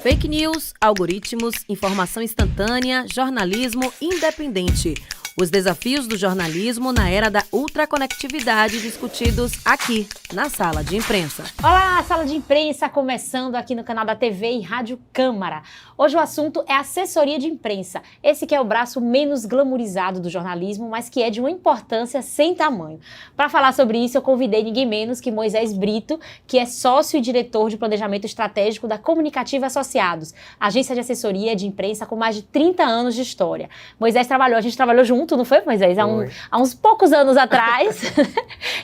Fake news, algoritmos, informação instantânea, jornalismo independente. Os desafios do jornalismo na era da ultraconectividade discutidos aqui, na Sala de Imprensa. Olá, Sala de Imprensa, começando aqui no canal da TV e Rádio Câmara. Hoje o assunto é assessoria de imprensa. Esse que é o braço menos glamourizado do jornalismo, mas que é de uma importância sem tamanho. Para falar sobre isso, eu convidei ninguém menos que Moisés Brito, que é sócio e diretor de planejamento estratégico da Comunicativa Associados, agência de assessoria de imprensa com mais de 30 anos de história. Moisés a gente trabalhou junto, não foi, Moisés? Há uns poucos anos atrás.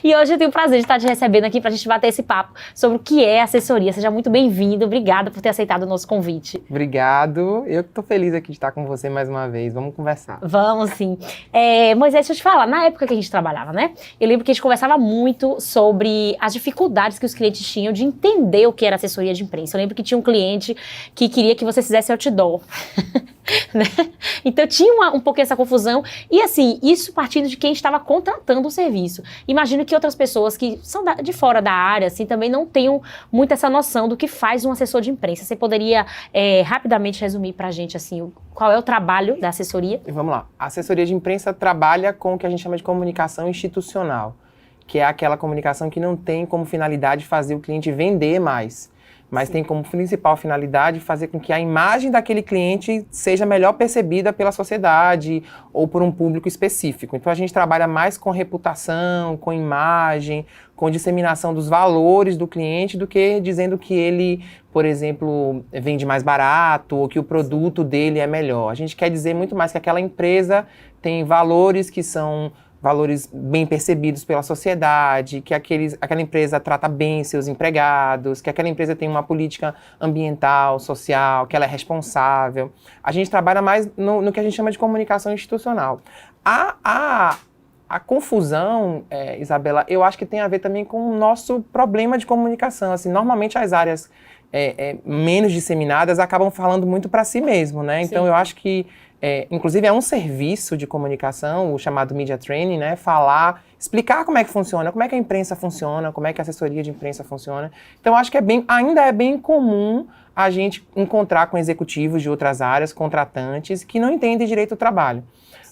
E hoje eu tenho o prazer de estar te recebendo aqui para a gente bater esse papo sobre o que é assessoria. Seja muito bem-vindo. Obrigada por ter aceitado o nosso convite. Obrigado. Eu que estou feliz aqui de estar com você mais uma vez. Vamos conversar. Vamos, sim. Moisés, deixa eu te falar. Na época que a gente trabalhava, né? Eu lembro que a gente conversava muito sobre as dificuldades que os clientes tinham de entender o que era assessoria de imprensa. Eu lembro que tinha um cliente que queria que você fizesse outdoor. Né? Então tinha um pouco essa confusão e assim, isso partindo de quem estava contratando o serviço. Imagino que outras pessoas que são de fora da área assim, também não tenham muito essa noção do que faz um assessor de imprensa. Você poderia rapidamente resumir pra gente assim, qual é o trabalho da assessoria? Vamos lá, a assessoria de imprensa trabalha com o que a gente chama de comunicação institucional, que é aquela comunicação que não tem como finalidade fazer o cliente vender mais, mas tem como principal finalidade fazer com que a imagem daquele cliente seja melhor percebida pela sociedade ou por um público específico. Então a gente trabalha mais com reputação, com imagem, com disseminação dos valores do cliente do que dizendo que ele, por exemplo, vende mais barato ou que o produto dele é melhor. A gente quer dizer muito mais que aquela empresa tem valores que são valores bem percebidos pela sociedade, que aquela empresa trata bem seus empregados, que aquela empresa tem uma política ambiental, social, que ela é responsável. A gente trabalha mais no que a gente chama de comunicação institucional. A confusão, Isabela, eu acho que tem a ver também com o nosso problema de comunicação. Assim, normalmente as áreas menos disseminadas acabam falando muito para si mesmo, né? Então eu acho que inclusive é um serviço de comunicação, o chamado Media Training, né? Explicar como é que funciona, como é que a imprensa funciona, como é que a assessoria de imprensa funciona. Então, acho que ainda é bem comum a gente encontrar com executivos de outras áreas, contratantes, que não entendem direito do trabalho.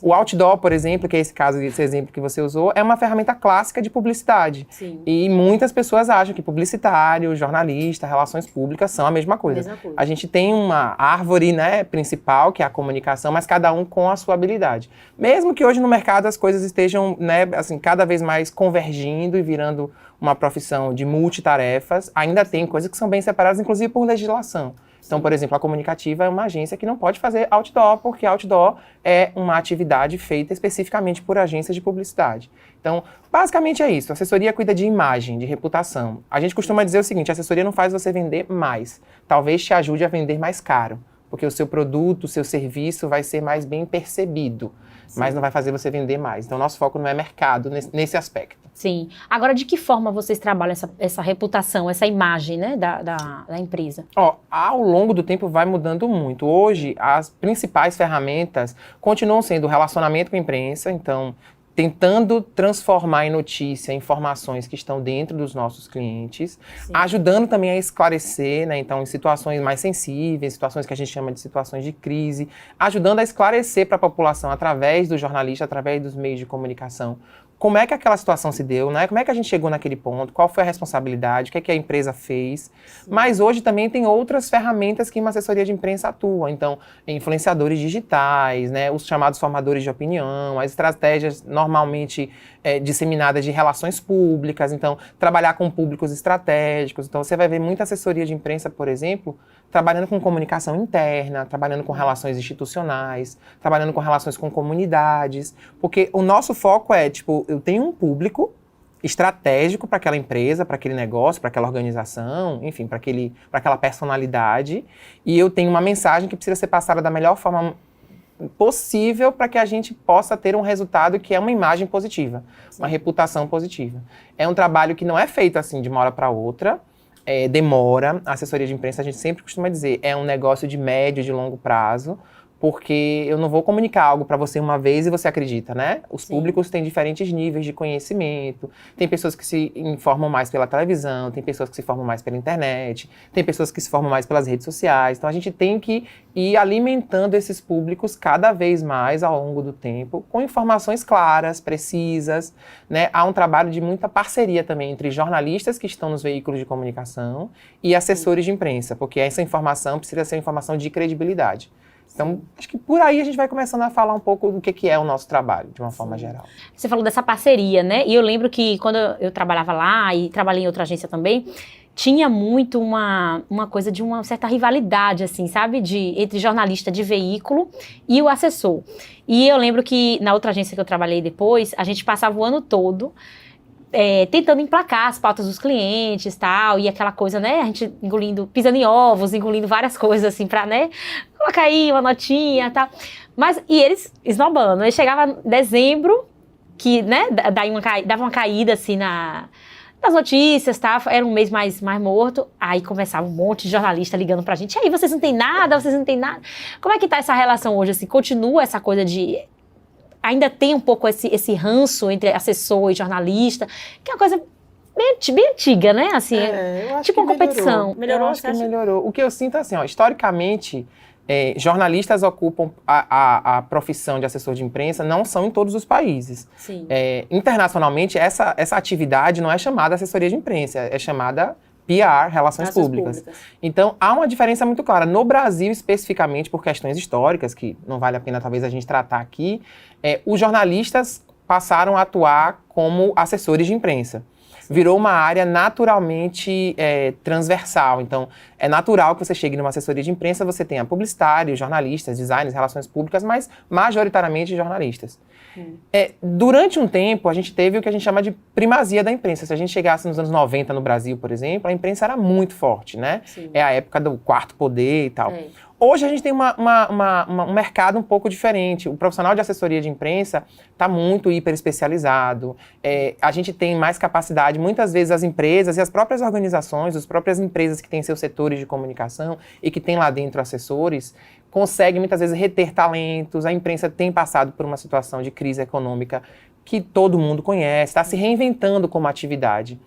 O outdoor, por exemplo, que é esse exemplo que você usou, é uma ferramenta clássica de publicidade. Sim. E muitas pessoas acham que publicitário, jornalista, relações públicas são a mesma coisa. A gente tem uma árvore, né, principal, que é a comunicação, mas cada um com a sua habilidade. Mesmo que hoje no mercado as coisas estejam, né, assim, cada vez mais convergindo e virando uma profissão de multitarefas, ainda tem coisas que são bem separadas, inclusive por legislação. Então, por exemplo, a Comunicativa é uma agência que não pode fazer outdoor, porque outdoor é uma atividade feita especificamente por agências de publicidade. Então, basicamente é isso. A assessoria cuida de imagem, de reputação. A gente costuma dizer o seguinte, a assessoria não faz você vender mais. Talvez te ajude a vender mais caro, porque o seu produto, o seu serviço vai ser mais bem percebido, mas não vai fazer você vender mais. Então, nosso foco não é mercado nesse aspecto. Sim. Agora, de que forma vocês trabalham essa reputação, essa imagem, né, da empresa? Ao longo do tempo vai mudando muito. Hoje, as principais ferramentas continuam sendo o relacionamento com a imprensa, então tentando transformar em notícia informações que estão dentro dos nossos clientes, sim, ajudando também a esclarecer, né, então em situações mais sensíveis, situações que a gente chama de situações de crise, ajudando a esclarecer para a população através do jornalista, através dos meios de comunicação, como é que aquela situação se deu, né? Como é que a gente chegou naquele ponto, qual foi a responsabilidade, o que é que a empresa fez. Sim. Mas hoje também tem outras ferramentas que uma assessoria de imprensa atua. Então, influenciadores digitais, né? Os chamados formadores de opinião, as estratégias normalmente disseminadas de relações públicas. Então, trabalhar com públicos estratégicos. Então, você vai ver muita assessoria de imprensa, por exemplo, trabalhando com comunicação interna, trabalhando com relações institucionais, trabalhando com relações com comunidades, porque o nosso foco é, eu tenho um público estratégico para aquela empresa, para aquele negócio, para aquela organização, enfim, para aquela personalidade, e eu tenho uma mensagem que precisa ser passada da melhor forma possível para que a gente possa ter um resultado que é uma imagem positiva, uma reputação positiva. É um trabalho que não é feito assim de uma hora para outra, demora. A assessoria de imprensa, a gente sempre costuma dizer, é um negócio de médio e de longo prazo, porque eu não vou comunicar algo para você uma vez e você acredita, né? Os Sim. públicos têm diferentes níveis de conhecimento, tem pessoas que se informam mais pela televisão, tem pessoas que se formam mais pela internet, tem pessoas que se formam mais pelas redes sociais, então a gente tem que ir alimentando esses públicos cada vez mais ao longo do tempo, com informações claras, precisas, né? Há um trabalho de muita parceria também entre jornalistas que estão nos veículos de comunicação e assessores de imprensa, porque essa informação precisa ser informação de credibilidade. Então, acho que por aí a gente vai começando a falar um pouco do que é o nosso trabalho, de uma forma geral. Você falou dessa parceria, né? E eu lembro que quando eu trabalhava lá e trabalhei em outra agência também, tinha muito uma coisa de uma certa rivalidade, assim, sabe? Entre jornalista de veículo e o assessor. E eu lembro que na outra agência que eu trabalhei depois, a gente passava o ano todo tentando emplacar as pautas dos clientes, tal, e aquela coisa, né, a gente pisando em ovos, engolindo várias coisas, assim, pra, né, colocar aí uma notinha, tal, e eles esnobando, aí chegava dezembro, que, né, dava uma caída, assim, nas notícias, tá, era um mês mais morto, aí começava um monte de jornalista ligando pra gente, e aí, vocês não têm nada, como é que tá essa relação hoje, assim, continua essa coisa de... Ainda tem um pouco esse ranço entre assessor e jornalista, que é uma coisa bem antiga, né? Assim, eu acho tipo que uma competição. Melhorou? Eu acho que melhorou. O que eu sinto assim, ó, historicamente, jornalistas ocupam a profissão de assessor de imprensa, não são em todos os países. Sim. Internacionalmente, essa atividade não é chamada assessoria de imprensa, é chamada PR, Relações Públicas. Então, há uma diferença muito clara. No Brasil, especificamente, por questões históricas, que não vale a pena talvez a gente tratar aqui, os jornalistas passaram a atuar como assessores de imprensa. Virou uma área naturalmente transversal. Então, é natural que você chegue numa assessoria de imprensa, você tenha publicitários, jornalistas, designers, relações públicas, mas majoritariamente jornalistas. Durante um tempo, a gente teve o que a gente chama de primazia da imprensa. Se a gente chegasse nos anos 90 no Brasil, por exemplo, a imprensa era muito forte, né? Sim. É a época do quarto poder e tal. Hoje a gente tem um mercado um pouco diferente. O profissional de assessoria de imprensa está muito hiper especializado. A gente tem mais capacidade, muitas vezes as empresas e as próprias organizações, as próprias empresas que têm seus setores de comunicação e que têm lá dentro assessores, conseguem muitas vezes reter talentos. A imprensa tem passado por uma situação de crise econômica que todo mundo conhece, está se reinventando como atividade.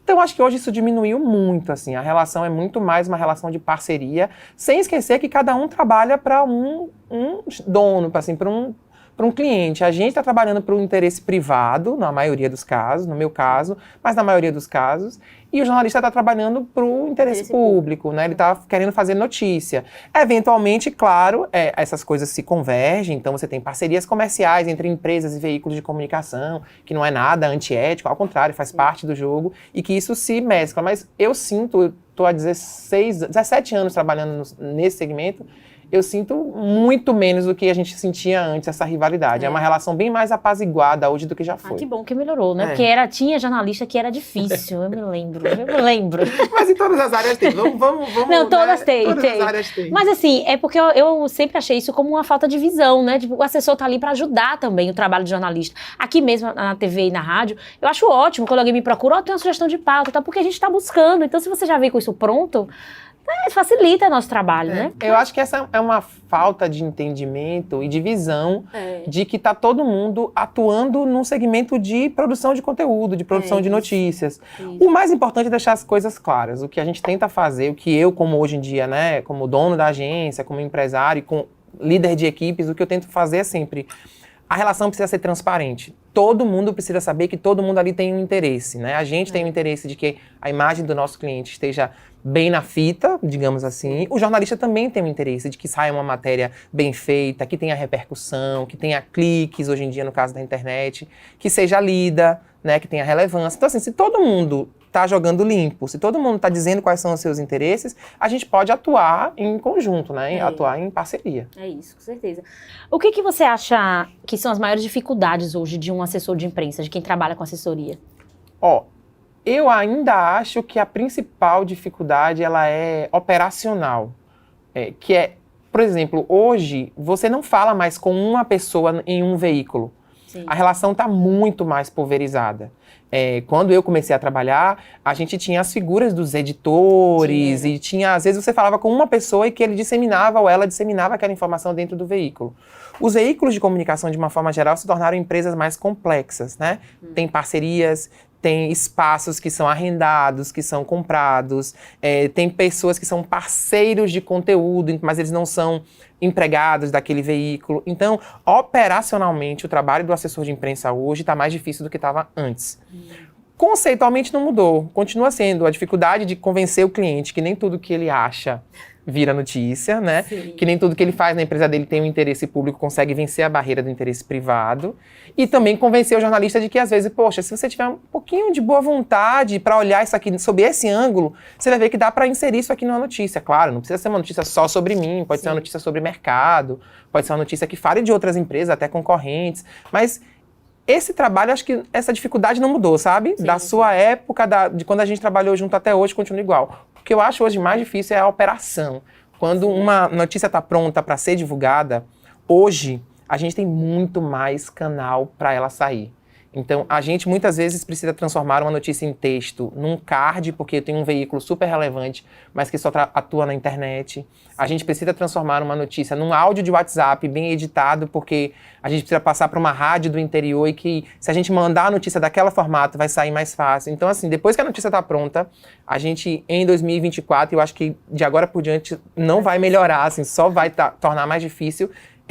Então, acho que hoje isso diminuiu muito, assim, a relação é muito mais uma relação de parceria, sem esquecer que cada um trabalha para um dono, assim, para um cliente. A gente está trabalhando para um interesse privado, na maioria dos casos, no meu caso, mas na maioria dos casos, e o jornalista está trabalhando para o interesse público, né? Ele está querendo fazer notícia. Eventualmente, claro, essas coisas se convergem, então você tem parcerias comerciais entre empresas e veículos de comunicação, que não é nada antiético, ao contrário, faz parte do jogo, e que isso se mescla. Mas eu estou há 17 anos trabalhando nesse segmento, eu sinto muito menos do que a gente sentia antes, essa rivalidade. É uma relação bem mais apaziguada hoje do que já foi. Que bom que melhorou, né? Porque tinha jornalista que era difícil, eu me lembro. Mas em todas as áreas tem. Vamos não, todas né? tem. Todas as áreas tem. Mas assim, é porque eu sempre achei isso como uma falta de visão, né? Tipo, o assessor tá ali para ajudar também o trabalho de jornalista. Aqui mesmo, na TV e na rádio, eu acho ótimo quando alguém me procura, tem uma sugestão de pauta, tá? Porque a gente tá buscando. Então, se você já veio com isso pronto, facilita nosso trabalho, né? Eu acho que essa é uma falta de entendimento e de visão de que está todo mundo atuando num segmento de produção de conteúdo, de produção de notícias. O mais importante é deixar as coisas claras. O que a gente tenta fazer, o que eu, como hoje em dia, né, como dono da agência, como empresário, como líder de equipes, o que eu tento fazer é sempre... A relação precisa ser transparente. Todo mundo precisa saber que todo mundo ali tem um interesse, né? A gente tem um interesse de que a imagem do nosso cliente esteja bem na fita, digamos assim. O jornalista também tem um interesse de que saia uma matéria bem feita, que tenha repercussão, que tenha cliques, hoje em dia, no caso da internet, que seja lida, né? Que tenha relevância. Então, assim, se todo mundo está jogando limpo, se todo mundo está dizendo quais são os seus interesses, a gente pode atuar em conjunto, né? Atuar em parceria. É isso, com certeza. O que você acha que são as maiores dificuldades hoje de um assessor de imprensa, de quem trabalha com assessoria? Eu ainda acho que a principal dificuldade ela é operacional, por exemplo, hoje você não fala mais com uma pessoa em um veículo. Sim. A relação está muito mais pulverizada. Quando eu comecei a trabalhar, a gente tinha as figuras dos editores e tinha, às vezes você falava com uma pessoa e que ele disseminava ou ela disseminava aquela informação dentro do veículo. Os veículos de comunicação, de uma forma geral, se tornaram empresas mais complexas, né? Tem parcerias, tem espaços que são arrendados, que são comprados, tem pessoas que são parceiros de conteúdo, mas eles não são empregados daquele veículo. Então, operacionalmente, o trabalho do assessor de imprensa hoje está mais difícil do que estava antes. Conceitualmente não mudou, continua sendo a dificuldade de convencer o cliente que nem tudo que ele acha vira notícia, né? Sim. Que nem tudo que ele faz na empresa dele tem um interesse público, consegue vencer a barreira do interesse privado. E também convencer o jornalista de que, às vezes, poxa, se você tiver um pouquinho de boa vontade para olhar isso aqui sob esse ângulo, você vai ver que dá para inserir isso aqui numa notícia. Claro, não precisa ser uma notícia só sobre mim, pode ser uma notícia sobre mercado, pode ser uma notícia que fale de outras empresas, até concorrentes, mas esse trabalho, acho que essa dificuldade não mudou, sabe? Da sua época, de quando a gente trabalhou junto até hoje, continua igual. O que eu acho hoje mais difícil é a operação. Quando uma notícia está pronta para ser divulgada, hoje a gente tem muito mais canal para ela sair. Então, a gente muitas vezes precisa transformar uma notícia em texto num card, porque tem um veículo super relevante, mas que só atua na internet. A gente precisa transformar uma notícia num áudio de WhatsApp bem editado, porque a gente precisa passar para uma rádio do interior e que, se a gente mandar a notícia daquele formato, vai sair mais fácil. Então, assim, depois que a notícia está pronta, a gente, em 2024, eu acho que de agora por diante não vai melhorar, assim, só vai tornar mais difícil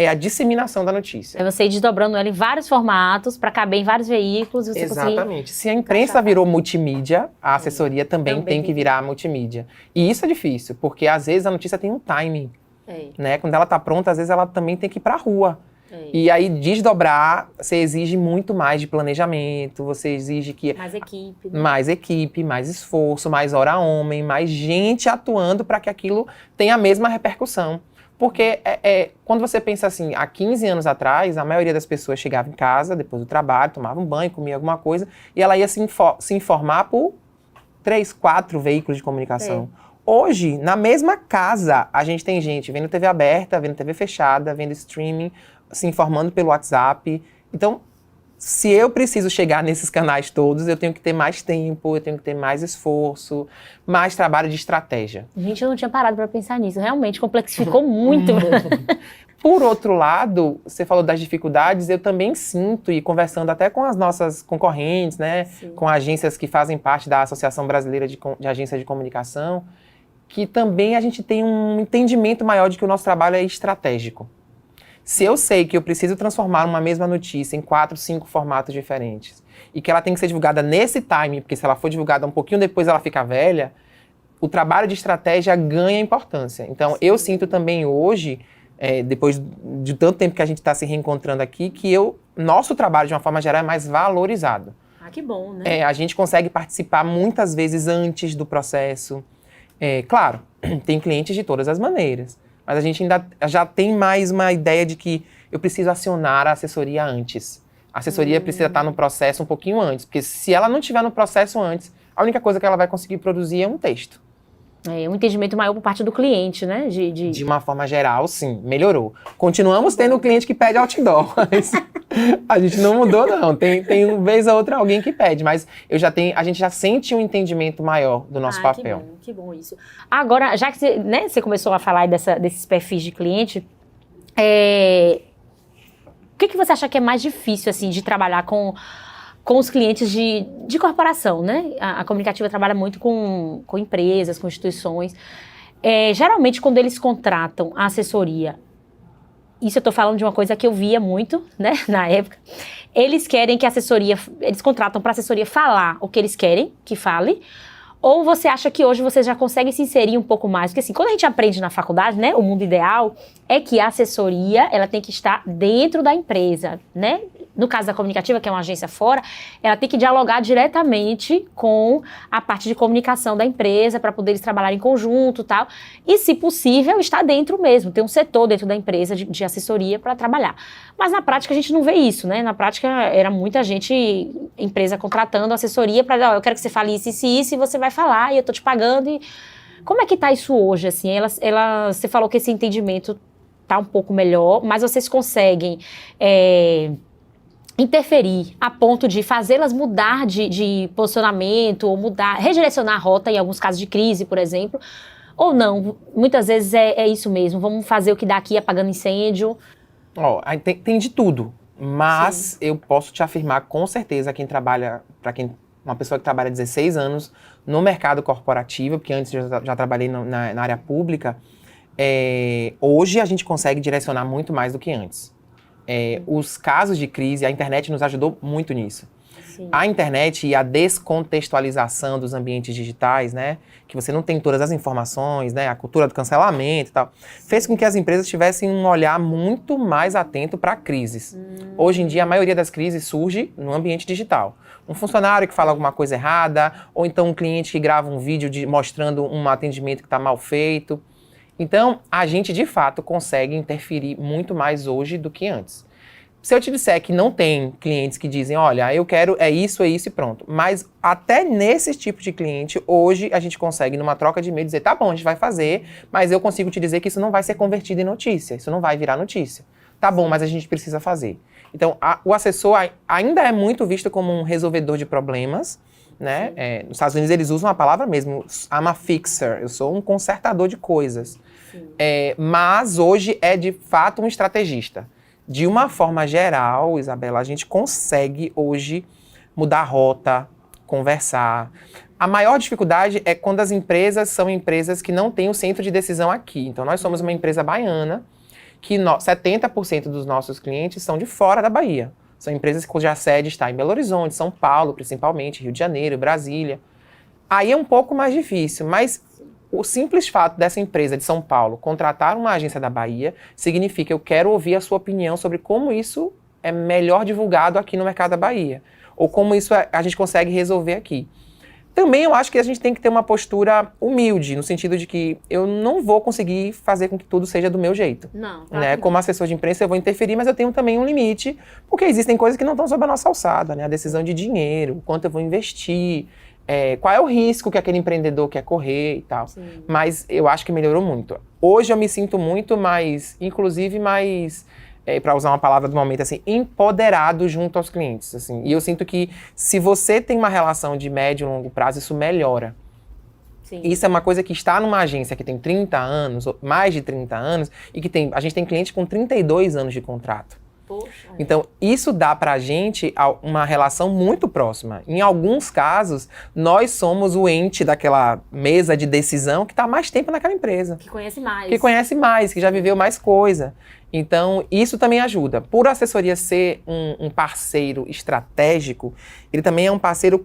a disseminação da notícia. É você ir desdobrando ela em vários formatos para caber em vários veículos. E você Exatamente. Se a imprensa virou multimídia, a assessoria também tem que virar multimídia. E isso é difícil, porque às vezes a notícia tem um timing. Né? Quando ela está pronta, às vezes ela também tem que ir para a rua. E aí, desdobrar, você exige muito mais de planejamento, você exige que... Mais equipe. Né? Mais equipe, mais esforço, mais hora homem, mais gente atuando para que aquilo tenha a mesma repercussão. Porque quando você pensa assim, há 15 anos atrás, a maioria das pessoas chegava em casa, depois do trabalho, tomava um banho, comia alguma coisa, e ela ia se informar por 3, 4 veículos de comunicação. Hoje, na mesma casa, a gente tem gente vendo TV aberta, vendo TV fechada, vendo streaming, se informando pelo WhatsApp. Então, se eu preciso chegar nesses canais todos, eu tenho que ter mais tempo, eu tenho que ter mais esforço, mais trabalho de estratégia. Gente, eu não tinha parado para pensar nisso. Realmente complexificou muito. Por outro lado, você falou das dificuldades, eu também sinto, e conversando até com as nossas concorrentes, né, com agências que fazem parte da Associação Brasileira de Agências de Comunicação, que também a gente tem um entendimento maior de que o nosso trabalho é estratégico. Se eu sei que eu preciso transformar uma mesma notícia em 4, 5 formatos diferentes e que ela tem que ser divulgada nesse time, porque se ela for divulgada um pouquinho depois ela fica velha, o trabalho de estratégia ganha importância. Então, eu sinto também hoje, depois de tanto tempo que a gente está se reencontrando aqui, que nosso trabalho, de uma forma geral, é mais valorizado. Ah, que bom, né? A gente consegue participar muitas vezes antes do processo. Claro, tem clientes de todas as maneiras. Mas a gente ainda já tem mais uma ideia de que eu preciso acionar a assessoria antes. A assessoria precisa estar no processo um pouquinho antes, porque se ela não estiver no processo antes, a única coisa que ela vai conseguir produzir é um texto. Um entendimento maior por parte do cliente, né? De uma forma geral, sim, melhorou. Continuamos tendo o cliente que pede outdoor, mas a gente não mudou, não. Tem uma vez ou outra alguém que pede, mas a gente já sente um entendimento maior do nosso papel. Que bom isso. Agora, já que você começou a falar desses perfis de cliente, o que você acha que é mais difícil, assim, de trabalhar com os clientes de corporação, né? A Comunicativa trabalha muito com empresas, com instituições. Geralmente, quando eles contratam a assessoria, isso eu estou falando de uma coisa que eu via muito, né, na época, eles querem que eles contratam para a assessoria falar o que eles querem que fale, ou você acha que hoje você já consegue se inserir um pouco mais? Porque assim, quando a gente aprende na faculdade, né, o mundo ideal é que a assessoria, ela tem que estar dentro da empresa, né? No caso da Comunicativa, que é uma agência fora, ela tem que dialogar diretamente com a parte de comunicação da empresa para poder eles trabalharem em conjunto e tal. E, se possível, estar dentro mesmo, ter um setor dentro da empresa de assessoria para trabalhar. Mas na prática a gente não vê isso, né? Na prática era muita gente, empresa contratando assessoria para, eu quero que você fale isso e isso, e você vai falar, e eu tô te pagando. E como é que tá isso hoje, assim? Você falou que esse entendimento tá um pouco melhor, mas vocês conseguem interferir a ponto de fazê-las mudar de posicionamento, ou mudar, redirecionar a rota em alguns casos de crise, por exemplo, ou não? Muitas vezes é isso mesmo, vamos fazer o que dá aqui apagando incêndio. Aí tem de tudo, mas Sim. eu posso te afirmar com certeza uma pessoa que trabalha 16 anos no mercado corporativo, porque antes eu já trabalhei na área pública, hoje a gente consegue direcionar muito mais do que antes. Os casos de crise, a internet nos ajudou muito nisso. Sim. A internet e a descontextualização dos ambientes digitais, né, que você não tem todas as informações, né, a cultura do cancelamento e tal, fez com que as empresas tivessem um olhar muito mais atento para crises. Hoje em dia, a maioria das crises surge no ambiente digital. Um funcionário que fala alguma coisa errada, ou então um cliente que grava um vídeo mostrando um atendimento que está mal feito. Então, a gente, de fato, consegue interferir muito mais hoje do que antes. Se eu te disser que não tem clientes que dizem, olha, eu quero isso e pronto. Mas até nesse tipo de cliente, hoje a gente consegue, numa troca de e-mail, dizer, tá bom, a gente vai fazer, mas eu consigo te dizer que isso não vai ser convertido em notícia, isso não vai virar notícia. Tá bom, mas a gente precisa fazer. Então, o assessor ainda é muito visto como um resolvedor de problemas, né? Nos Estados Unidos eles usam a palavra mesmo, I'm a fixer, eu sou um consertador de coisas. Mas hoje é de fato um estrategista. De uma forma geral, Isabela, a gente consegue hoje mudar a rota, conversar. A maior dificuldade é quando as empresas são empresas que não têm o centro de decisão aqui. Então, nós somos uma empresa baiana, que 70% dos nossos clientes são de fora da Bahia. São empresas cuja sede está em Belo Horizonte, São Paulo, principalmente, Rio de Janeiro, Brasília. Aí é um pouco mais difícil, mas o simples fato dessa empresa de São Paulo contratar uma agência da Bahia significa eu quero ouvir a sua opinião sobre como isso é melhor divulgado aqui no mercado da Bahia, ou como isso a gente consegue resolver aqui. Também eu acho que a gente tem que ter uma postura humilde, no sentido de que eu não vou conseguir fazer com que tudo seja do meu jeito. Não. Né? Como assessor de imprensa eu vou interferir, mas eu tenho também um limite, porque existem coisas que não estão sob a nossa alçada, né? A decisão de dinheiro, o quanto eu vou investir, qual é o risco que aquele empreendedor quer correr e tal. Sim. Mas eu acho que melhorou muito. Hoje eu me sinto muito mais, inclusive mais, para usar uma palavra do momento, assim, empoderado junto aos clientes. Assim. E eu sinto que se você tem uma relação de médio e longo prazo, isso melhora. Sim. Isso é uma coisa que está numa agência que tem 30 anos, ou mais de 30 anos, e que a gente tem cliente com 32 anos de contrato. Poxa. Então, isso dá pra gente uma relação muito próxima. Em alguns casos, nós somos o ente daquela mesa de decisão que está mais tempo naquela empresa. Que conhece mais. Que conhece mais, que já viveu mais coisa. Então, isso também ajuda. Por a assessoria ser um parceiro estratégico, ele também é um parceiro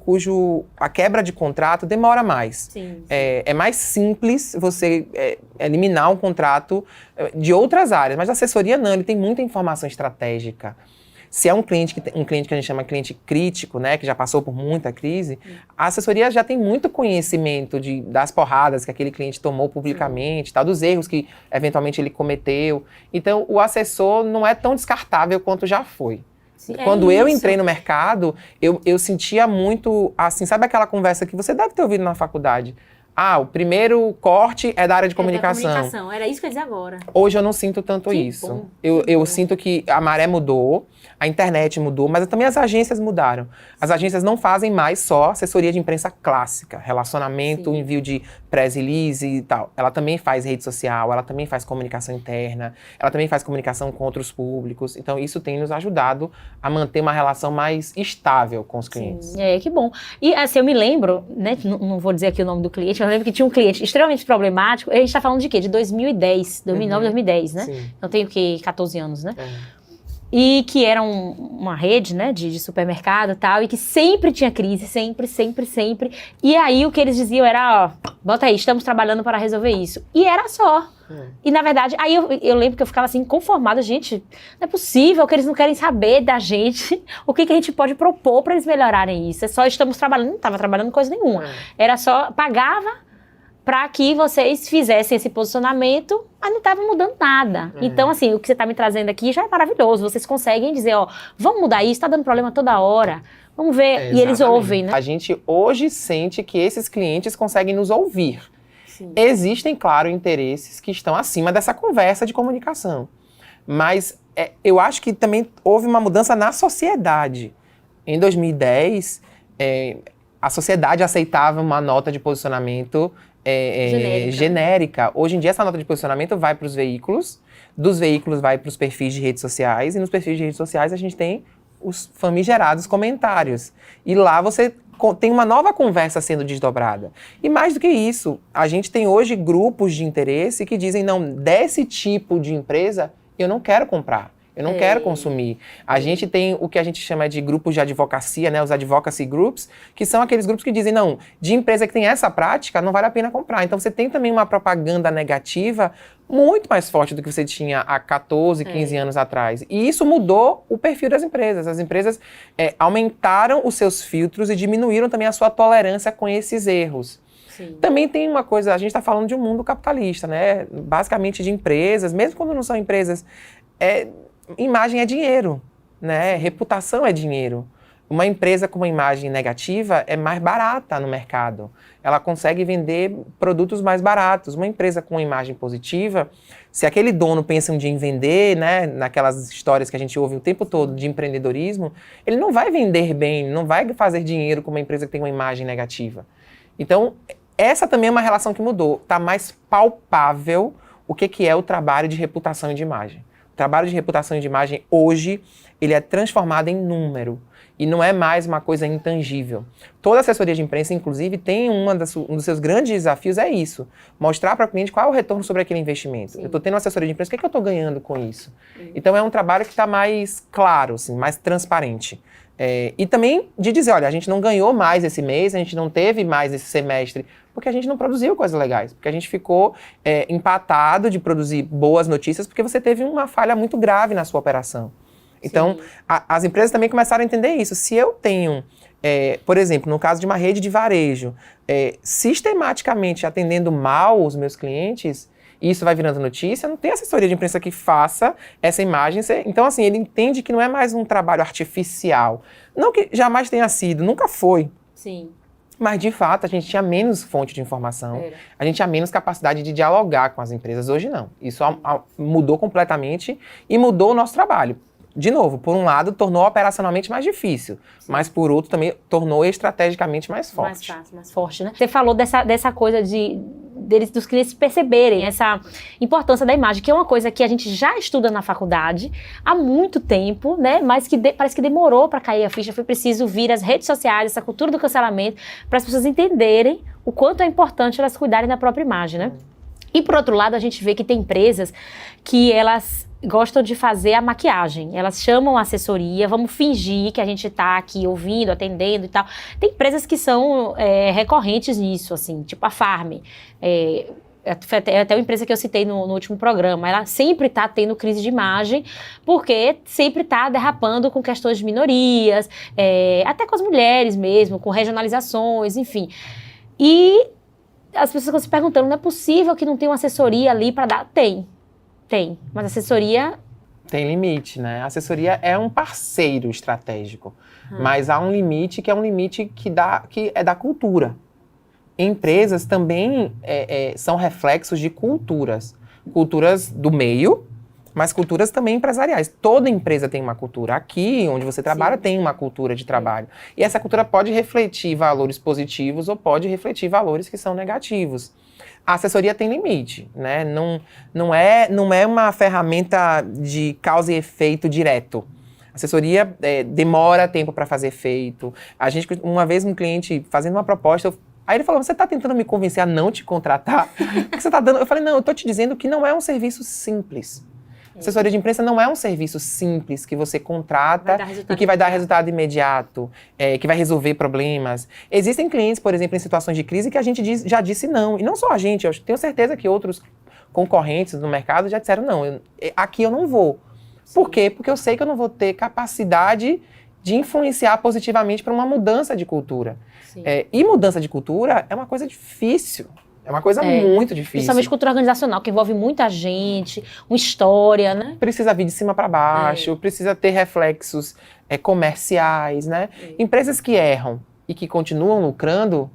a quebra de contrato demora mais. Sim. É mais simples você eliminar um contrato de outras áreas, mas a assessoria não, ele tem muita informação estratégica. Se é um cliente que a gente chama cliente crítico, né, que já passou por muita crise, a assessoria já tem muito conhecimento das porradas que aquele cliente tomou publicamente, tal, dos erros que eventualmente ele cometeu. Então, o assessor não é tão descartável quanto já foi. Sim, Quando eu isso. entrei no mercado, eu sentia muito, assim, sabe aquela conversa que você deve ter ouvido na faculdade? O primeiro corte é da área de comunicação. Era isso que eu ia dizer agora. Hoje eu não sinto tanto Que isso. bom, Eu sinto que a maré mudou, a internet mudou, mas também as agências mudaram. As agências não fazem mais só assessoria de imprensa clássica, relacionamento, Sim. envio de press release e tal. Ela também faz rede social, ela também faz comunicação interna, ela também faz comunicação com outros públicos. Então isso tem nos ajudado a manter uma relação mais estável com os clientes. Sim. Que bom. E assim, eu me lembro, né, não vou dizer aqui o nome do cliente, eu lembro que tinha um cliente extremamente problemático. A gente tá falando de quê? De 2010, 2009, 2010, né? Sim. Eu tenho que 14 anos, né? E que era uma rede, né, de supermercado e tal, e que sempre tinha crise, sempre. E aí o que eles diziam era, bota aí, estamos trabalhando para resolver isso. E era só. E na verdade, aí eu lembro que eu ficava assim, conformada, gente, não é possível que eles não querem saber da gente o que a gente pode propor para eles melhorarem isso. É só estamos trabalhando, não estava trabalhando coisa nenhuma. Era só, pagava para que vocês fizessem esse posicionamento, mas não estava mudando nada. Então, assim, o que você está me trazendo aqui já é maravilhoso. Vocês conseguem dizer, vamos mudar isso, está dando problema toda hora. Vamos ver. E eles ouvem, né? A gente hoje sente que esses clientes conseguem nos ouvir. Sim. Existem, claro, interesses que estão acima dessa conversa de comunicação. Mas eu acho que também houve uma mudança na sociedade. Em 2010, a sociedade aceitava uma nota de posicionamento genérica. Hoje em dia, essa nota de posicionamento vai para os veículos, dos veículos vai para os perfis de redes sociais, e nos perfis de redes sociais a gente tem os famigerados comentários. E lá você tem uma nova conversa sendo desdobrada. E mais do que isso, a gente tem hoje grupos de interesse que dizem, não, desse tipo de empresa eu não quero comprar. Eu não quero consumir. A gente tem o que a gente chama de grupos de advocacia, né? Os advocacy groups, que são aqueles grupos que dizem, não, de empresa que tem essa prática, não vale a pena comprar. Então você tem também uma propaganda negativa muito mais forte do que você tinha há 14, 15 anos atrás. E isso mudou o perfil das empresas. As empresas aumentaram os seus filtros e diminuíram também a sua tolerância com esses erros. Sim. Também tem uma coisa, a gente está falando de um mundo capitalista, né? Basicamente de empresas, mesmo quando não são empresas, imagem é dinheiro, né? Reputação é dinheiro. Uma empresa com uma imagem negativa é mais barata no mercado. Ela consegue vender produtos mais baratos. Uma empresa com uma imagem positiva, se aquele dono pensa um dia em vender, né, naquelas histórias que a gente ouve o tempo todo de empreendedorismo, ele não vai vender bem, não vai fazer dinheiro com uma empresa que tem uma imagem negativa. Então, essa também é uma relação que mudou. Está mais palpável o que é o trabalho de reputação e de imagem. O trabalho de reputação e de imagem, hoje, ele é transformado em número. E não é mais uma coisa intangível. Toda assessoria de imprensa, inclusive, tem um dos seus grandes desafios, é isso. Mostrar para o cliente qual é o retorno sobre aquele investimento. Sim. Eu estou tendo uma assessoria de imprensa, o que eu estou ganhando com isso? Então, é um trabalho que está mais claro, assim, mais transparente. E também de dizer, olha, a gente não ganhou mais esse mês, a gente não teve mais esse semestre, porque a gente não produziu coisas legais, porque a gente ficou empatado de produzir boas notícias, porque você teve uma falha muito grave na sua operação. Então, as empresas também começaram a entender isso. Se eu tenho, por exemplo, no caso de uma rede de varejo, sistematicamente atendendo mal os meus clientes, e isso vai virando notícia, não tem assessoria de imprensa que faça essa imagem. Então, assim, ele entende que não é mais um trabalho artificial. Não que jamais tenha sido, nunca foi. Sim. Mas, de fato, a gente tinha menos fonte de informação, a gente tinha menos capacidade de dialogar com as empresas. Hoje, não. Isso mudou completamente e mudou o nosso trabalho. De novo, por um lado, tornou operacionalmente mais difícil, mas por outro também tornou estrategicamente mais forte. Mais fácil, mais forte, né? Você falou dessa coisa dos clientes perceberem essa importância da imagem, que é uma coisa que a gente já estuda na faculdade há muito tempo, né? Mas que parece que demorou para cair a ficha, foi preciso vir as redes sociais, essa cultura do cancelamento, para as pessoas entenderem o quanto é importante elas cuidarem da própria imagem, né? E por outro lado, a gente vê que tem empresas que elas gostam de fazer a maquiagem. Elas chamam a assessoria, vamos fingir que a gente está aqui ouvindo, atendendo e tal. Tem empresas que são recorrentes nisso, assim, tipo a Farm. É até uma empresa que eu citei no último programa. Ela sempre está tendo crise de imagem, porque sempre está derrapando com questões de minorias, até com as mulheres mesmo, com regionalizações, enfim. E as pessoas ficam se perguntando, não é possível que não tenha uma assessoria ali para dar? Tem, mas a assessoria... Tem limite, né? A assessoria é um parceiro estratégico, mas há um limite que é um limite que é da cultura. Empresas também são reflexos de culturas do meio, mas culturas também empresariais. Toda empresa tem uma cultura. Aqui, onde você trabalha, tem uma cultura de trabalho. E essa cultura pode refletir valores positivos ou pode refletir valores que são negativos. A assessoria tem limite, né? Não é uma ferramenta de causa e efeito direto. A assessoria demora tempo para fazer efeito. Uma vez um cliente fazendo uma proposta, aí ele falou, você está tentando me convencer a não te contratar? O que você está dando? Eu falei, não, eu estou te dizendo que não é um serviço simples. Assessoria de imprensa não é um serviço simples que você contrata e que vai dar resultado imediato, que vai resolver problemas. Existem clientes, por exemplo, em situações de crise que a gente já disse não. E não só a gente, eu tenho certeza que outros concorrentes no mercado já disseram não, aqui eu não vou. Por quê? Porque eu sei que eu não vou ter capacidade de influenciar positivamente para uma mudança de cultura. E mudança de cultura é uma coisa difícil. É uma coisa muito difícil. Principalmente cultura organizacional, que envolve muita gente, uma história, né? Precisa vir de cima para baixo, precisa ter reflexos comerciais, né? Empresas que erram e que continuam lucrando,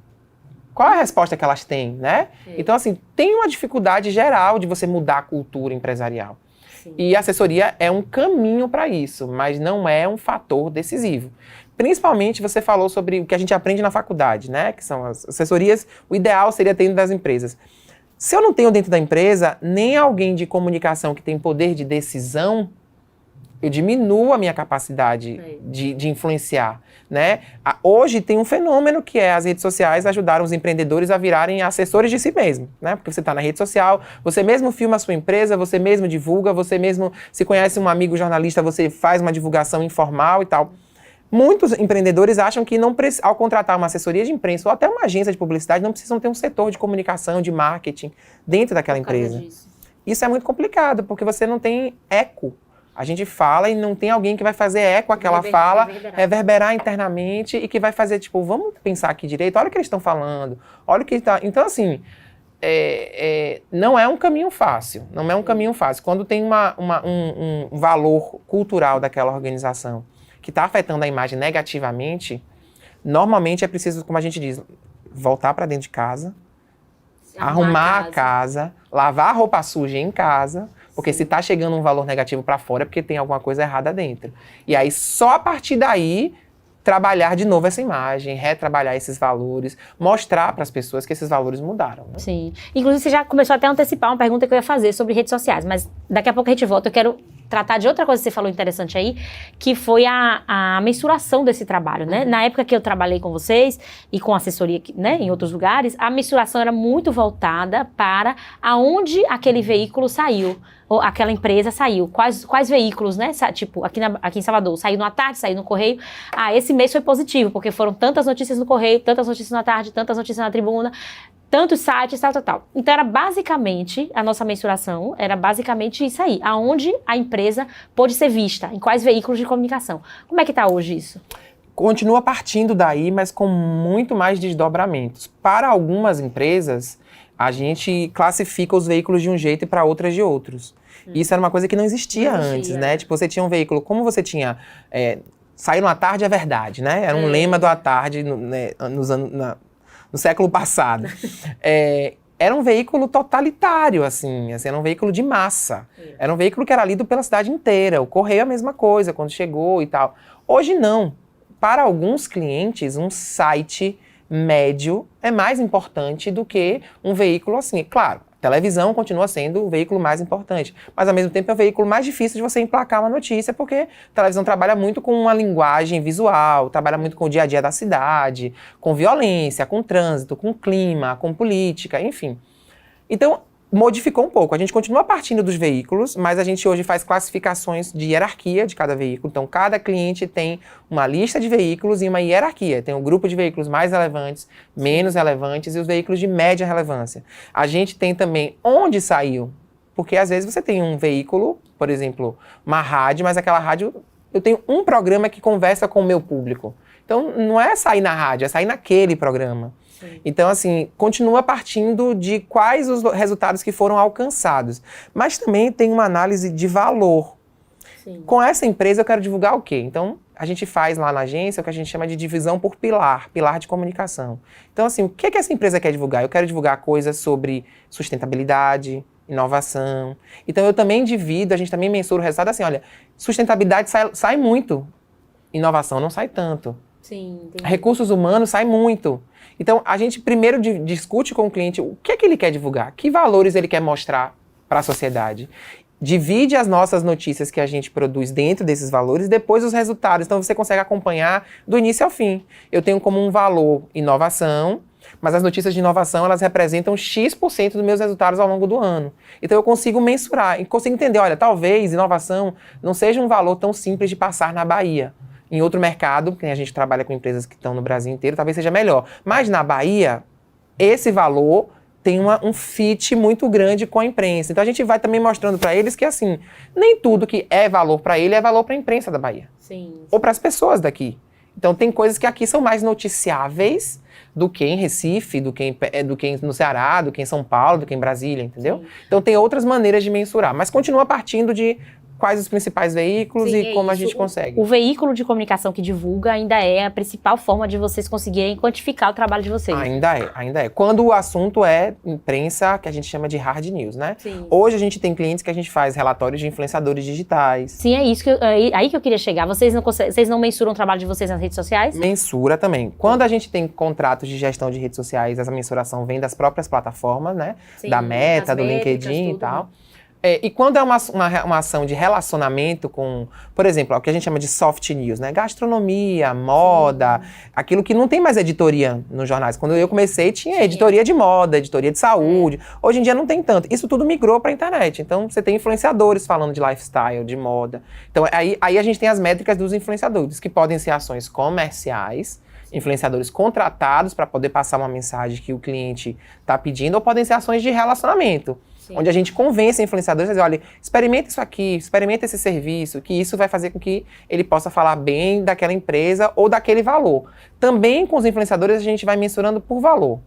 qual é a resposta que elas têm, né? Então, assim, tem uma dificuldade geral de você mudar a cultura empresarial. Sim. E a assessoria é um caminho para isso, mas não é um fator decisivo. Principalmente você falou sobre o que a gente aprende na faculdade, né? Que são as assessorias, o ideal seria ter dentro das empresas. Se eu não tenho dentro da empresa nem alguém de comunicação que tem poder de decisão, eu diminuo a minha capacidade de influenciar, né? Hoje tem um fenômeno que é as redes sociais ajudaram os empreendedores a virarem assessores de si mesmo, né? Porque você está na rede social, você mesmo filma a sua empresa, você mesmo divulga, você mesmo, se conhece um amigo jornalista, você faz uma divulgação informal e tal. Muitos empreendedores acham que ao contratar uma assessoria de imprensa ou até uma agência de publicidade, não precisam ter um setor de comunicação, de marketing dentro daquela empresa. Isso é muito complicado, porque você não tem eco. A gente fala e não tem alguém que vai fazer eco àquela fala, reverberar internamente e que vai fazer, tipo, vamos pensar aqui direito, olha o que eles estão falando, olha o que está... Então, assim, não é um caminho fácil, não é um caminho fácil. Quando tem um valor cultural daquela organização que está afetando a imagem negativamente, normalmente é preciso, como a gente diz, voltar para dentro de casa, arrumar a casa, lavar a roupa suja em casa, porque se está chegando um valor negativo para fora é porque tem alguma coisa errada dentro. E aí, só a partir daí, trabalhar de novo essa imagem, retrabalhar esses valores, mostrar para as pessoas que esses valores mudaram. Né? Sim. Inclusive, você já começou até a antecipar uma pergunta que eu ia fazer sobre redes sociais, mas daqui a pouco a gente volta. Eu quero tratar de outra coisa que você falou interessante aí, que foi a mensuração desse trabalho, né? Na época que eu trabalhei com vocês e com assessoria, né, em outros lugares, a mensuração era muito voltada para aonde aquele veículo saiu, ou aquela empresa saiu, quais veículos, né? Tipo, aqui em Salvador, saiu no à tarde, saiu no Correio. Esse mês foi positivo, porque foram tantas notícias no Correio, tantas notícias na tarde, tantas notícias na Tribuna, tantos sites, tal. Então, era basicamente, a nossa mensuração era basicamente isso aí, aonde a empresa pôde ser vista, em quais veículos de comunicação. Como é que está hoje isso? Continua partindo daí, mas com muito mais desdobramentos. Para algumas empresas, a gente classifica os veículos de um jeito e para outras de outros. Isso era uma coisa que não existia antes, né? Tipo, você tinha um veículo, como você tinha... Sair no à tarde é verdade, né? Era um lema do à tarde no século passado. Era um veículo totalitário, assim, era um veículo de massa. Era um veículo que era lido pela cidade inteira. O Correio é a mesma coisa, quando chegou e tal. Hoje não. Para alguns clientes, um site médio é mais importante do que um veículo assim. Claro, a televisão continua sendo o veículo mais importante, mas ao mesmo tempo é o veículo mais difícil de você emplacar uma notícia, porque a televisão trabalha muito com uma linguagem visual, trabalha muito com o dia a dia da cidade, com violência, com trânsito, com clima, com política, enfim. Então, modificou um pouco. A gente continua partindo dos veículos, mas a gente hoje faz classificações de hierarquia de cada veículo. Então, cada cliente tem uma lista de veículos e uma hierarquia. Tem um grupo de veículos mais relevantes, menos relevantes e os veículos de média relevância. A gente tem também onde saiu, porque às vezes você tem um veículo, por exemplo, uma rádio, mas aquela rádio, eu tenho um programa que conversa com o meu público. Então, não é sair na rádio, é sair naquele programa. Então, assim, continua partindo de quais os resultados que foram alcançados. Mas também tem uma análise de valor. Sim. Com essa empresa eu quero divulgar o quê? Então, a gente faz lá na agência o que a gente chama de divisão por pilar de comunicação. Então, assim, o que essa empresa quer divulgar? Eu quero divulgar coisas sobre sustentabilidade, inovação. Então, eu também divido, a gente também mensura o resultado assim, olha, sustentabilidade sai muito, inovação não sai tanto. Sim, entendi. Recursos humanos sai muito. Então, a gente primeiro discute com o cliente o que é que ele quer divulgar, que valores ele quer mostrar para a sociedade. Divide as nossas notícias que a gente produz dentro desses valores, depois os resultados. Então, você consegue acompanhar do início ao fim. Eu tenho como um valor inovação, mas as notícias de inovação, elas representam X% dos meus resultados ao longo do ano. Então, eu consigo mensurar e consigo entender, olha, talvez inovação não seja um valor tão simples de passar na Bahia. Em outro mercado, porque a gente trabalha com empresas que estão no Brasil inteiro, talvez seja melhor. Mas na Bahia, esse valor tem um fit muito grande com a imprensa. Então a gente vai também mostrando para eles que, assim, nem tudo que é valor para ele é valor para a imprensa da Bahia. Sim. Ou para as pessoas daqui. Então tem coisas que aqui são mais noticiáveis do que em Recife, do que no Ceará, do que em São Paulo, do que em Brasília, entendeu? Sim. Então tem outras maneiras de mensurar. Mas continua partindo de quais os principais veículos Sim, e como a isso. gente consegue. O veículo de comunicação que divulga ainda é a principal forma de vocês conseguirem quantificar o trabalho de vocês. Ainda é. Quando o assunto é imprensa, que a gente chama de hard news, né? Sim. Hoje a gente tem clientes que a gente faz relatórios de influenciadores digitais. Sim, é isso aí que eu queria chegar. Vocês não mensuram o trabalho de vocês nas redes sociais? Mensura também. Quando a gente tem contratos de gestão de redes sociais, essa mensuração vem das próprias plataformas, né? Sim, Da Meta, as do métricas, LinkedIn e tudo, tal. né? E quando é uma ação de relacionamento com, por exemplo, o que a gente chama de soft news, né? Gastronomia, moda, aquilo que não tem mais editoria nos jornais. Quando eu comecei, tinha editoria de moda, editoria de saúde. Hoje em dia não tem tanto. Isso tudo migrou para a internet. Então, você tem influenciadores falando de lifestyle, de moda. Então, aí a gente tem as métricas dos influenciadores, que podem ser ações comerciais, influenciadores contratados para poder passar uma mensagem que o cliente está pedindo, ou podem ser ações de relacionamento. Sim. Onde a gente convence influenciadores a dizer, olha, experimenta isso aqui, experimenta esse serviço, que isso vai fazer com que ele possa falar bem daquela empresa ou daquele valor. Também com os influenciadores a gente vai mensurando por valor.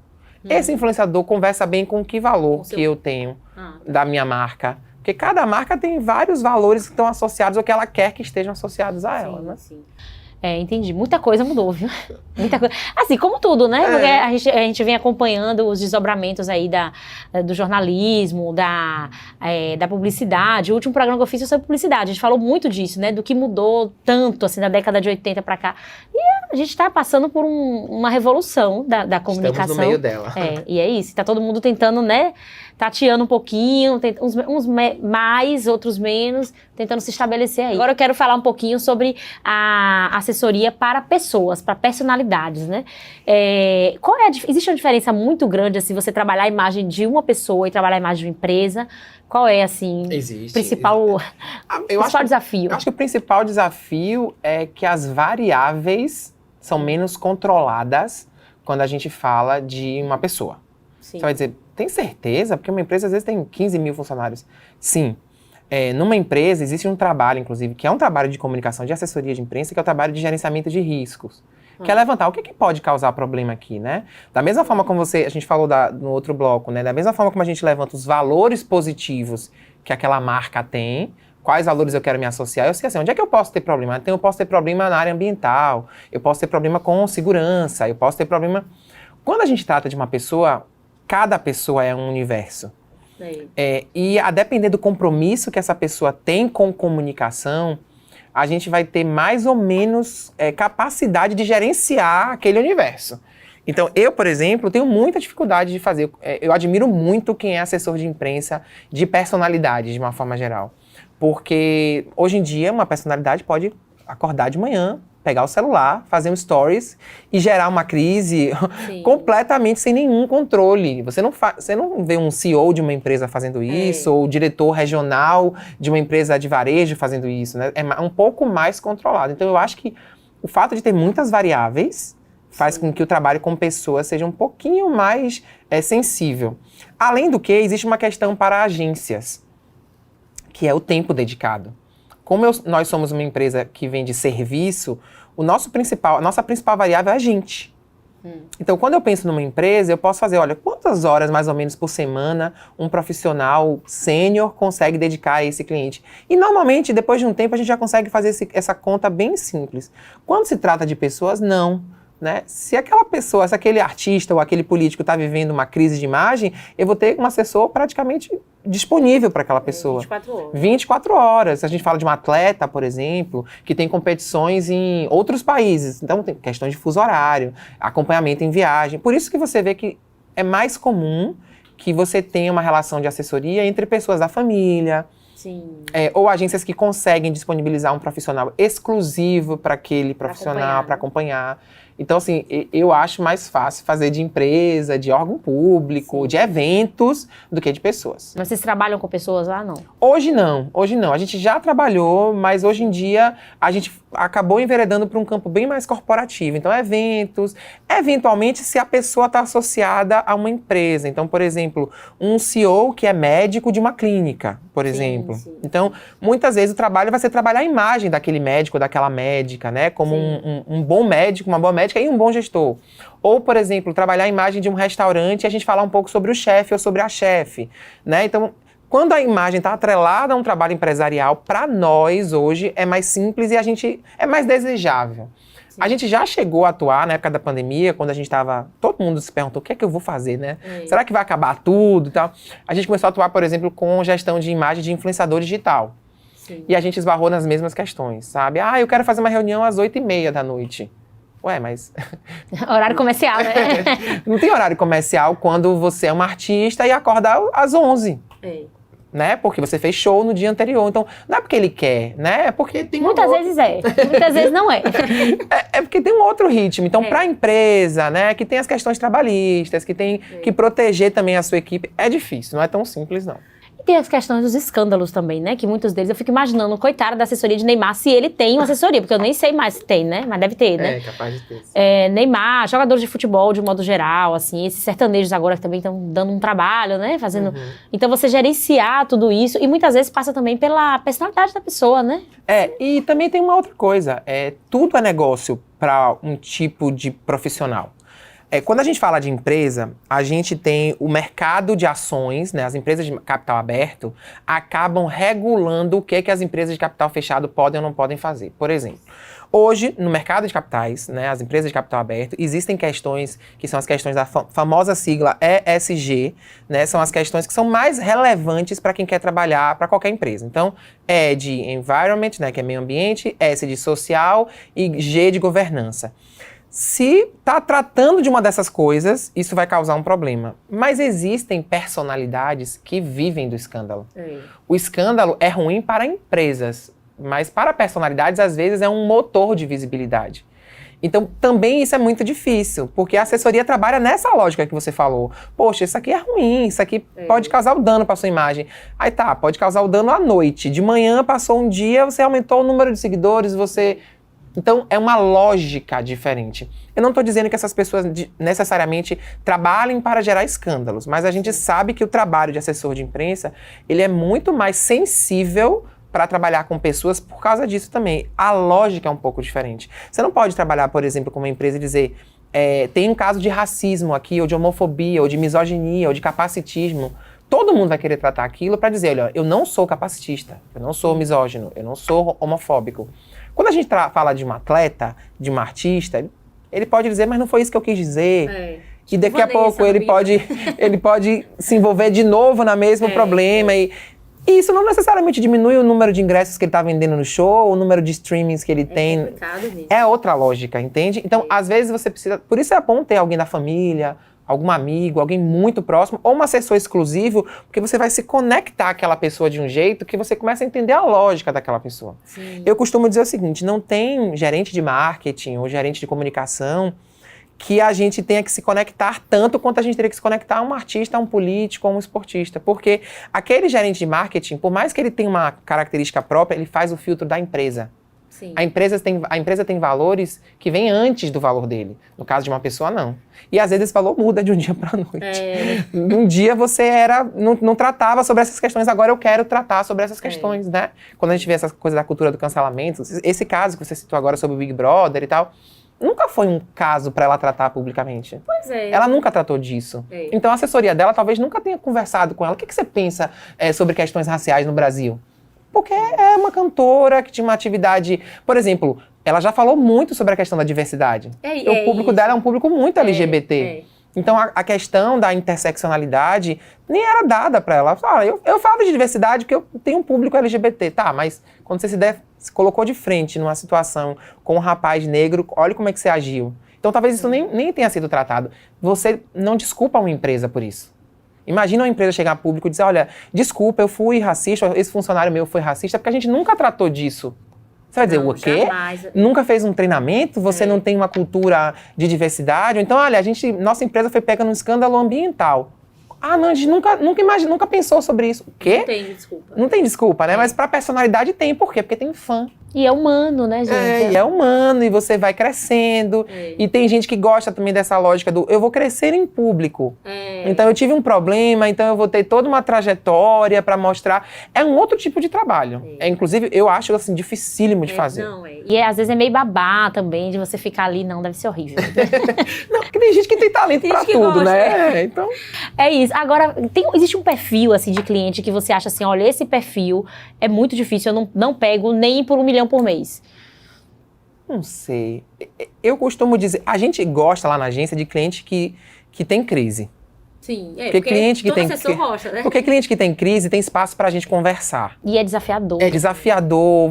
Esse influenciador conversa bem com que valor que eu tenho da minha marca. Porque cada marca tem vários valores que estão associados ou que ela quer que estejam associados a ela, né? Sim. Entendi. Muita coisa mudou, viu? Muita coisa. Assim, como tudo, né? Porque a gente vem acompanhando os desdobramentos aí do jornalismo, da publicidade. O último programa que eu fiz foi sobre publicidade. A gente falou muito disso, né? Do que mudou tanto, assim, da década de 80 para cá. E a gente está passando por uma revolução da comunicação. Estamos no meio dela. E é isso. Tá todo mundo tentando, né? Tateando um pouquinho, uns mais, outros menos, tentando se estabelecer aí. Agora eu quero falar um pouquinho sobre a assessoria para pessoas, para personalidades, né? Existe uma diferença muito grande, assim, você trabalhar a imagem de uma pessoa e trabalhar a imagem de uma empresa? Qual é, assim, o principal desafio? Eu acho que o principal desafio é que as variáveis são menos controladas quando a gente fala de uma pessoa. Sim. Você vai dizer, tem certeza? Porque uma empresa às vezes tem 15 mil funcionários. Sim. Numa empresa existe um trabalho, inclusive, que é um trabalho de comunicação, de assessoria de imprensa, que é o trabalho de gerenciamento de riscos. Que é levantar o que pode causar problema aqui, né? Da mesma forma como a gente falou no outro bloco, né? Da mesma forma como a gente levanta os valores positivos que aquela marca tem, quais valores eu quero me associar, eu sei assim, onde é que eu posso ter problema? Então eu posso ter problema na área ambiental, eu posso ter problema com segurança, eu posso ter problema... Quando a gente trata de uma pessoa, cada pessoa é um universo. E a depender do compromisso que essa pessoa tem com comunicação, a gente vai ter mais ou menos capacidade de gerenciar aquele universo. Então, eu, por exemplo, tenho muita dificuldade de fazer. Eu admiro muito quem é assessor de imprensa de personalidade, de uma forma geral. Porque, hoje em dia, uma personalidade pode acordar de manhã, pegar o celular, fazer um stories e gerar uma crise completamente sem nenhum controle. Você não vê um CEO de uma empresa fazendo isso, ou o diretor regional de uma empresa de varejo fazendo isso, né? É um pouco mais controlado. Então, eu acho que o fato de ter muitas variáveis faz com que o trabalho com pessoas seja um pouquinho mais sensível. Além do que, existe uma questão para agências, que é o tempo dedicado. Como nós somos uma empresa que vende serviço, a nossa principal variável é a gente. Então, quando eu penso numa empresa, eu posso fazer, olha, quantas horas mais ou menos por semana um profissional sênior consegue dedicar a esse cliente? E normalmente, depois de um tempo, a gente já consegue fazer essa conta bem simples. Quando se trata de pessoas, não. Né? Se aquele artista ou aquele político está vivendo uma crise de imagem, eu vou ter um assessor praticamente disponível para aquela pessoa. 24 horas. 24 horas. A gente fala de um atleta, por exemplo, que tem competições em outros países. Então, tem questão de fuso horário, acompanhamento em viagem. Por isso que você vê que é mais comum que você tenha uma relação de assessoria entre pessoas da família, ou agências que conseguem disponibilizar um profissional exclusivo para aquele profissional, para acompanhar. Então, assim, eu acho mais fácil fazer de empresa, de órgão público, de eventos, do que de pessoas. Mas vocês trabalham com pessoas lá, não? Hoje não. A gente já trabalhou, mas hoje em dia a gente acabou enveredando para um campo bem mais corporativo. Então, eventos, eventualmente se a pessoa está associada a uma empresa. Então, por exemplo, um CEO que é médico de uma clínica, por exemplo. Então, muitas vezes o trabalho vai ser trabalhar a imagem daquele médico, daquela médica, né? Como um bom médico, uma boa médica e um bom gestor. Ou, por exemplo, trabalhar a imagem de um restaurante e a gente falar um pouco sobre o chefe ou sobre a chefe, né? Então, quando a imagem está atrelada a um trabalho empresarial, para nós hoje é mais simples e é mais desejável. Sim. A gente já chegou a atuar na época da pandemia, quando a gente estava... Todo mundo se perguntou, o que é que eu vou fazer, né? Será que vai acabar tudo e tal? A gente começou a atuar, por exemplo, com gestão de imagem de influenciador digital. Sim. E a gente esbarrou nas mesmas questões, sabe? Eu quero fazer uma reunião às 8h30 da noite. Ué, mas... Horário comercial, né? Não tem horário comercial quando você é uma artista e acorda às 11. Né? Porque você fez show no dia anterior. Então, não é porque ele quer, né? É porque tem muitas vezes muitas vezes não é. É porque tem um outro ritmo. Então, para a empresa, né, que tem as questões trabalhistas, que tem que proteger também a sua equipe, é difícil, não é tão simples, não. Tem as questões dos escândalos também, né? Que muitos deles eu fico imaginando, coitado da assessoria de Neymar, se ele tem uma assessoria, porque eu nem sei mais se tem, né? Mas deve ter, né? É, capaz de ter. Neymar, jogadores de futebol de modo geral, assim, esses sertanejos agora que também estão dando um trabalho, né? Fazendo. Então você gerenciar tudo isso e muitas vezes passa também pela personalidade da pessoa, né? E também tem uma outra coisa, tudo é negócio para um tipo de profissional. Quando a gente fala de empresa, a gente tem o mercado de ações, né? As empresas de capital aberto acabam regulando o que as empresas de capital fechado podem ou não podem fazer. Por exemplo, hoje, no mercado de capitais, né, as empresas de capital aberto, existem questões que são as questões da famosa sigla ESG, né? São as questões que são mais relevantes para quem quer trabalhar para qualquer empresa. Então, E de environment, né, que é meio ambiente, S de social e G de governança. Se está tratando de uma dessas coisas, isso vai causar um problema. Mas existem personalidades que vivem do escândalo. O escândalo é ruim para empresas, mas para personalidades, às vezes, é um motor de visibilidade. Então, também isso é muito difícil, porque a assessoria trabalha nessa lógica que você falou. Poxa, isso aqui é ruim, isso aqui pode causar o dano para sua imagem. Aí tá, pode causar o dano à noite. De manhã, passou um dia, você aumentou o número de seguidores, você... Então, é uma lógica diferente. Eu não estou dizendo que essas pessoas necessariamente trabalhem para gerar escândalos, mas a gente sabe que o trabalho de assessor de imprensa, ele é muito mais sensível para trabalhar com pessoas por causa disso também. A lógica é um pouco diferente. Você não pode trabalhar, por exemplo, com uma empresa e dizer, tem um caso de racismo aqui, ou de homofobia, ou de misoginia, ou de capacitismo. Todo mundo vai querer tratar aquilo para dizer, olha, eu não sou capacitista, eu não sou misógino, eu não sou homofóbico. Quando a gente fala de um atleta, de um artista, ele pode dizer, mas não foi isso que eu quis dizer. E daqui a pouco ele pode se envolver de novo no mesmo problema. E isso não necessariamente diminui o número de ingressos que ele está vendendo no show, o número de streamings que ele tem. É outra lógica, entende? Então, às vezes você precisa... Por isso é bom ter alguém da família, algum amigo, alguém muito próximo, ou um assessor exclusivo, porque você vai se conectar àquela pessoa de um jeito que você começa a entender a lógica daquela pessoa. Sim. Eu costumo dizer o seguinte, não tem gerente de marketing ou gerente de comunicação que a gente tenha que se conectar tanto quanto a gente teria que se conectar a um artista, a um político, a um esportista. Porque aquele gerente de marketing, por mais que ele tenha uma característica própria, ele faz o filtro da empresa. Sim. A empresa tem valores que vêm antes do valor dele. No caso de uma pessoa, não. E às vezes esse valor muda de um dia para a noite. Um dia você não tratava sobre essas questões, agora eu quero tratar sobre essas questões, né? Quando a gente vê essa coisa da cultura do cancelamento, esse caso que você citou agora sobre o Big Brother e tal, nunca foi um caso para ela tratar publicamente. Pois é. Ela nunca tratou disso. Então a assessoria dela talvez nunca tenha conversado com ela. O que você pensa sobre questões raciais no Brasil? Porque é uma cantora que tinha uma atividade... Por exemplo, ela já falou muito sobre a questão da diversidade. O público dela é um público muito LGBT. Então, a questão da interseccionalidade nem era dada para ela. Eu falo de diversidade porque eu tenho um público LGBT. Tá, mas quando você se colocou de frente numa situação com um rapaz negro, olha como é que você agiu. Então, talvez isso nem tenha sido tratado. Você não desculpa uma empresa por isso. Imagina uma empresa chegar a público e dizer, olha, desculpa, eu fui racista, esse funcionário meu foi racista, porque a gente nunca tratou disso. Você vai dizer, o quê? Jamais. Nunca fez um treinamento? Você não tem uma cultura de diversidade? Então, olha, nossa empresa foi pega num escândalo ambiental. Não, a gente nunca pensou sobre isso. O quê? Não tem desculpa. Não tem desculpa, né? Mas pra personalidade tem. Por quê? Porque tem fã. E é humano, né, gente? E é humano, e você vai crescendo. E tem gente que gosta também dessa lógica do eu vou crescer em público. Então eu tive um problema, então eu vou ter toda uma trajetória para mostrar. É um outro tipo de trabalho. Inclusive, eu acho assim, dificílimo de fazer. E às vezes é meio babá também, de você ficar ali, não, deve ser horrível. Não, porque tem gente que tem talento pra tudo, gosta, né? Então... É isso. Agora, existe um perfil, assim, de cliente que você acha assim, olha, esse perfil é muito difícil, eu não pego nem por 1 milhão por mês. Não sei. Eu costumo dizer, a gente gosta lá na agência de cliente que tem crise. Sim, porque cliente que tem rocha, né? Porque cliente que tem crise tem espaço pra gente conversar. E é desafiador. É desafiador,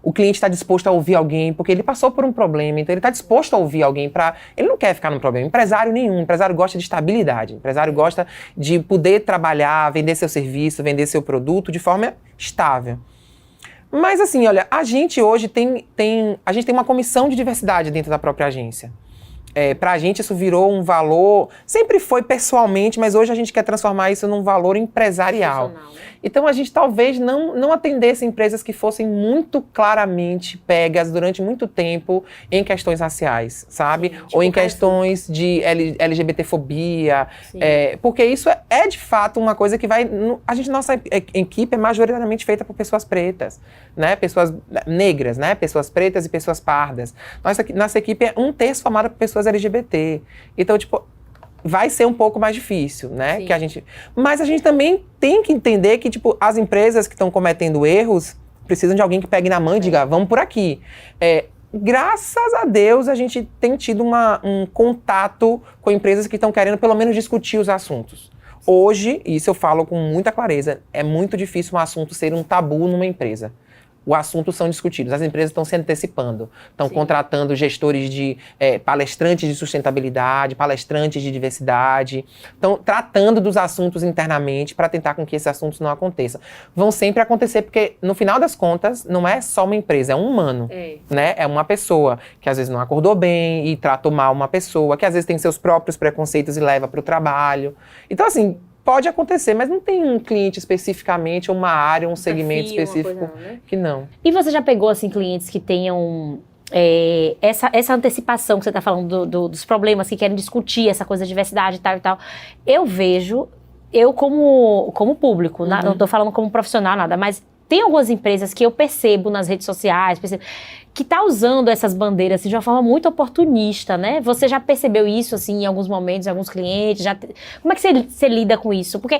o cliente está disposto a ouvir alguém, porque ele passou por um problema, então ele está disposto a ouvir alguém ele não quer ficar no problema. Empresário nenhum, empresário gosta de estabilidade, empresário gosta de poder trabalhar, vender seu serviço, vender seu produto de forma estável. Mas assim, olha, a gente hoje tem uma comissão de diversidade dentro da própria agência. Pra gente isso virou um valor, sempre foi pessoalmente, mas hoje a gente quer transformar isso num valor empresarial. Então a gente talvez não atendesse empresas que fossem muito claramente pegas durante muito tempo em questões raciais, sabe? Sim, tipo ou em questões de LGBTfobia, porque isso é de fato uma coisa que vai... Nossa equipe é majoritariamente feita por pessoas pretas, né? Pessoas negras, né? Pessoas pretas e pessoas pardas. Nossa equipe é 1/3 formada por pessoas LGBT. Então, tipo, vai ser um pouco mais difícil, né? Mas a gente também tem que entender que, tipo, as empresas que estão cometendo erros precisam de alguém que pegue na mão e diga, vamos por aqui. Graças a Deus, a gente tem tido um contato com empresas que estão querendo, pelo menos, discutir os assuntos. Hoje, isso eu falo com muita clareza, é muito difícil um assunto ser um tabu numa empresa. O assunto são discutidos, as empresas estão se antecipando, estão contratando gestores palestrantes de sustentabilidade, palestrantes de diversidade, estão tratando dos assuntos internamente para tentar com que esses assuntos não aconteçam. Vão sempre acontecer porque, no final das contas, não é só uma empresa, é um humano, né? É uma pessoa que às vezes não acordou bem e tratou mal uma pessoa, que às vezes tem seus próprios preconceitos e leva para o trabalho. Então, assim, pode acontecer, mas não tem um cliente especificamente, uma área, um segmento específico que não. E você já pegou, assim, clientes que tenham essa antecipação que você está falando dos problemas, que querem discutir essa coisa de diversidade e tal e tal? Eu vejo, como público, não estou falando como profissional, nada, mas tem algumas empresas que eu percebo nas redes sociais, que tá usando essas bandeiras assim, de uma forma muito oportunista, né? Você já percebeu isso, assim, em alguns momentos, em alguns clientes? Como é que você lida com isso? Porque,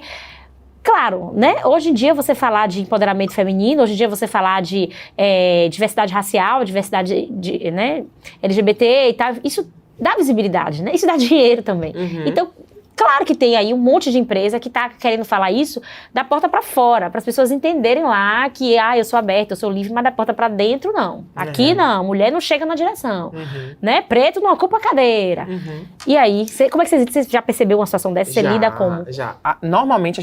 claro, né? Hoje em dia você falar de empoderamento feminino, hoje em dia você falar de diversidade racial, diversidade né, LGBT e tal, isso dá visibilidade, né? Isso dá dinheiro também. Então, claro que tem aí um monte de empresa que tá querendo falar isso da porta para fora, para as pessoas entenderem lá que, eu sou aberta, eu sou livre, mas da porta para dentro, não. Aqui não, mulher não chega na direção, né? Preto não ocupa a cadeira. E aí, como é que você já percebeu uma situação dessa? Você lida como? Já. Normalmente,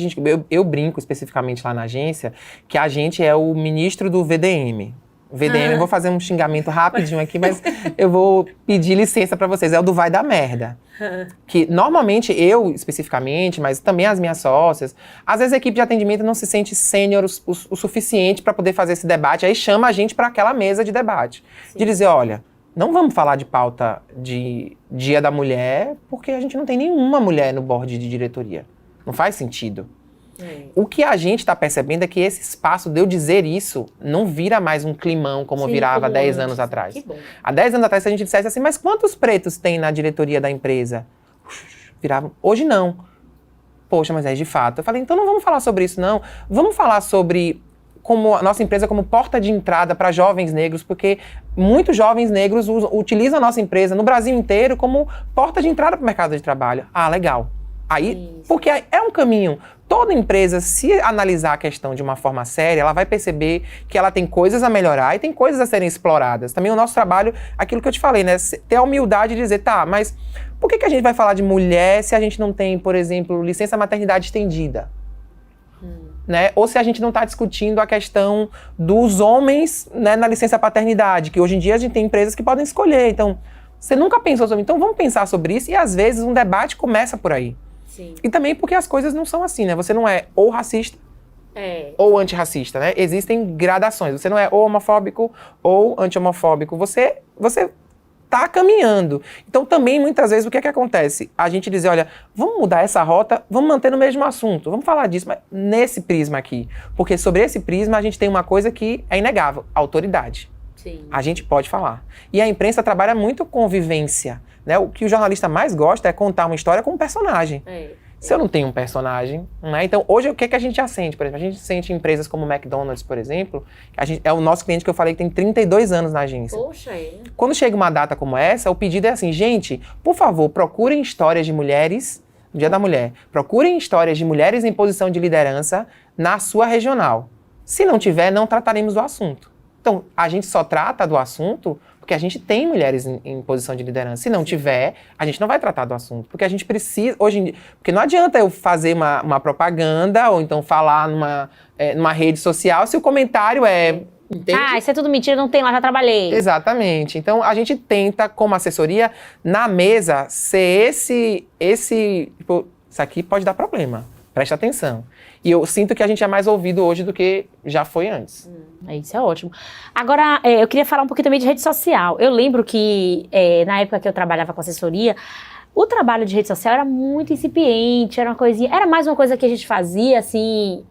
eu brinco especificamente lá na agência, que a gente é o ministro do VDM. VDM, eu vou fazer um xingamento rapidinho aqui, mas eu vou pedir licença pra vocês. É o do vai dar merda. Que normalmente eu, especificamente, mas também as minhas sócias, às vezes a equipe de atendimento não se sente sênior o suficiente pra poder fazer esse debate, aí chama a gente pra aquela mesa de debate. De dizer, olha, não vamos falar de pauta de Dia da Mulher, porque a gente não tem nenhuma mulher no board de diretoria. Não faz sentido. O que a gente está percebendo é que esse espaço de eu dizer isso não vira mais um climão como virava há 10 anos atrás. Que bom. Há 10 anos atrás, se a gente dissesse assim, mas quantos pretos tem na diretoria da empresa? Viravam. Hoje não. Poxa, mas é de fato. Eu falei, então não vamos falar sobre isso, não. Vamos falar sobre como a nossa empresa como porta de entrada para jovens negros, porque muitos jovens negros utilizam a nossa empresa no Brasil inteiro como porta de entrada para o mercado de trabalho. Ah, legal. Aí, porque é um caminho. Toda empresa, se analisar a questão de uma forma séria, ela vai perceber que ela tem coisas a melhorar e tem coisas a serem exploradas. Também o nosso trabalho, aquilo que eu te falei, né? Ter a humildade de dizer, tá, mas por que a gente vai falar de mulher se a gente não tem, por exemplo, licença maternidade estendida? Né? Ou se a gente não está discutindo a questão dos homens, né, na licença paternidade, que hoje em dia a gente tem empresas que podem escolher. Então, você nunca pensou sobre isso, então vamos pensar sobre isso e às vezes um debate começa por aí. Sim. E também porque as coisas não são assim, né? Você não é ou racista ou antirracista, né? Existem gradações. Você não é ou homofóbico ou anti-homofóbico. Você tá caminhando. Então, também, muitas vezes, o que é que acontece? A gente diz, olha, vamos mudar essa rota, vamos manter no mesmo assunto, vamos falar disso, mas nesse prisma aqui. Porque sobre esse prisma, a gente tem uma coisa que é inegável, autoridade. Sim. A gente pode falar. E a imprensa trabalha muito com vivência, né? O que o jornalista mais gosta é contar uma história com um personagem. Se eu não tenho um personagem, né? Então, hoje, o que é que a gente já sente? Por exemplo, a gente sente empresas como o McDonald's, por exemplo, é o nosso cliente que eu falei que tem 32 anos na agência. Poxa, Quando chega uma data como essa, o pedido é assim, gente, por favor, procurem histórias de mulheres, no Dia da Mulher, procurem histórias de mulheres em posição de liderança na sua regional. Se não tiver, não trataremos do assunto. Então, a gente só trata do assunto porque a gente tem mulheres em posição de liderança. Se não tiver, a gente não vai tratar do assunto. Porque a gente precisa, hoje em dia, porque não adianta eu fazer uma propaganda ou então falar numa rede social se o comentário é... Entende? Isso é tudo mentira, não tem lá, já trabalhei. Exatamente. Então, a gente tenta, como assessoria, na mesa, ser tipo, isso aqui pode dar problema. Presta atenção. E eu sinto que a gente é mais ouvido hoje do que já foi antes. Isso é ótimo. Agora, eu queria falar um pouquinho também de rede social. Eu lembro que, na época que eu trabalhava com assessoria, o trabalho de rede social era muito incipiente, era mais uma coisa que a gente fazia, assim,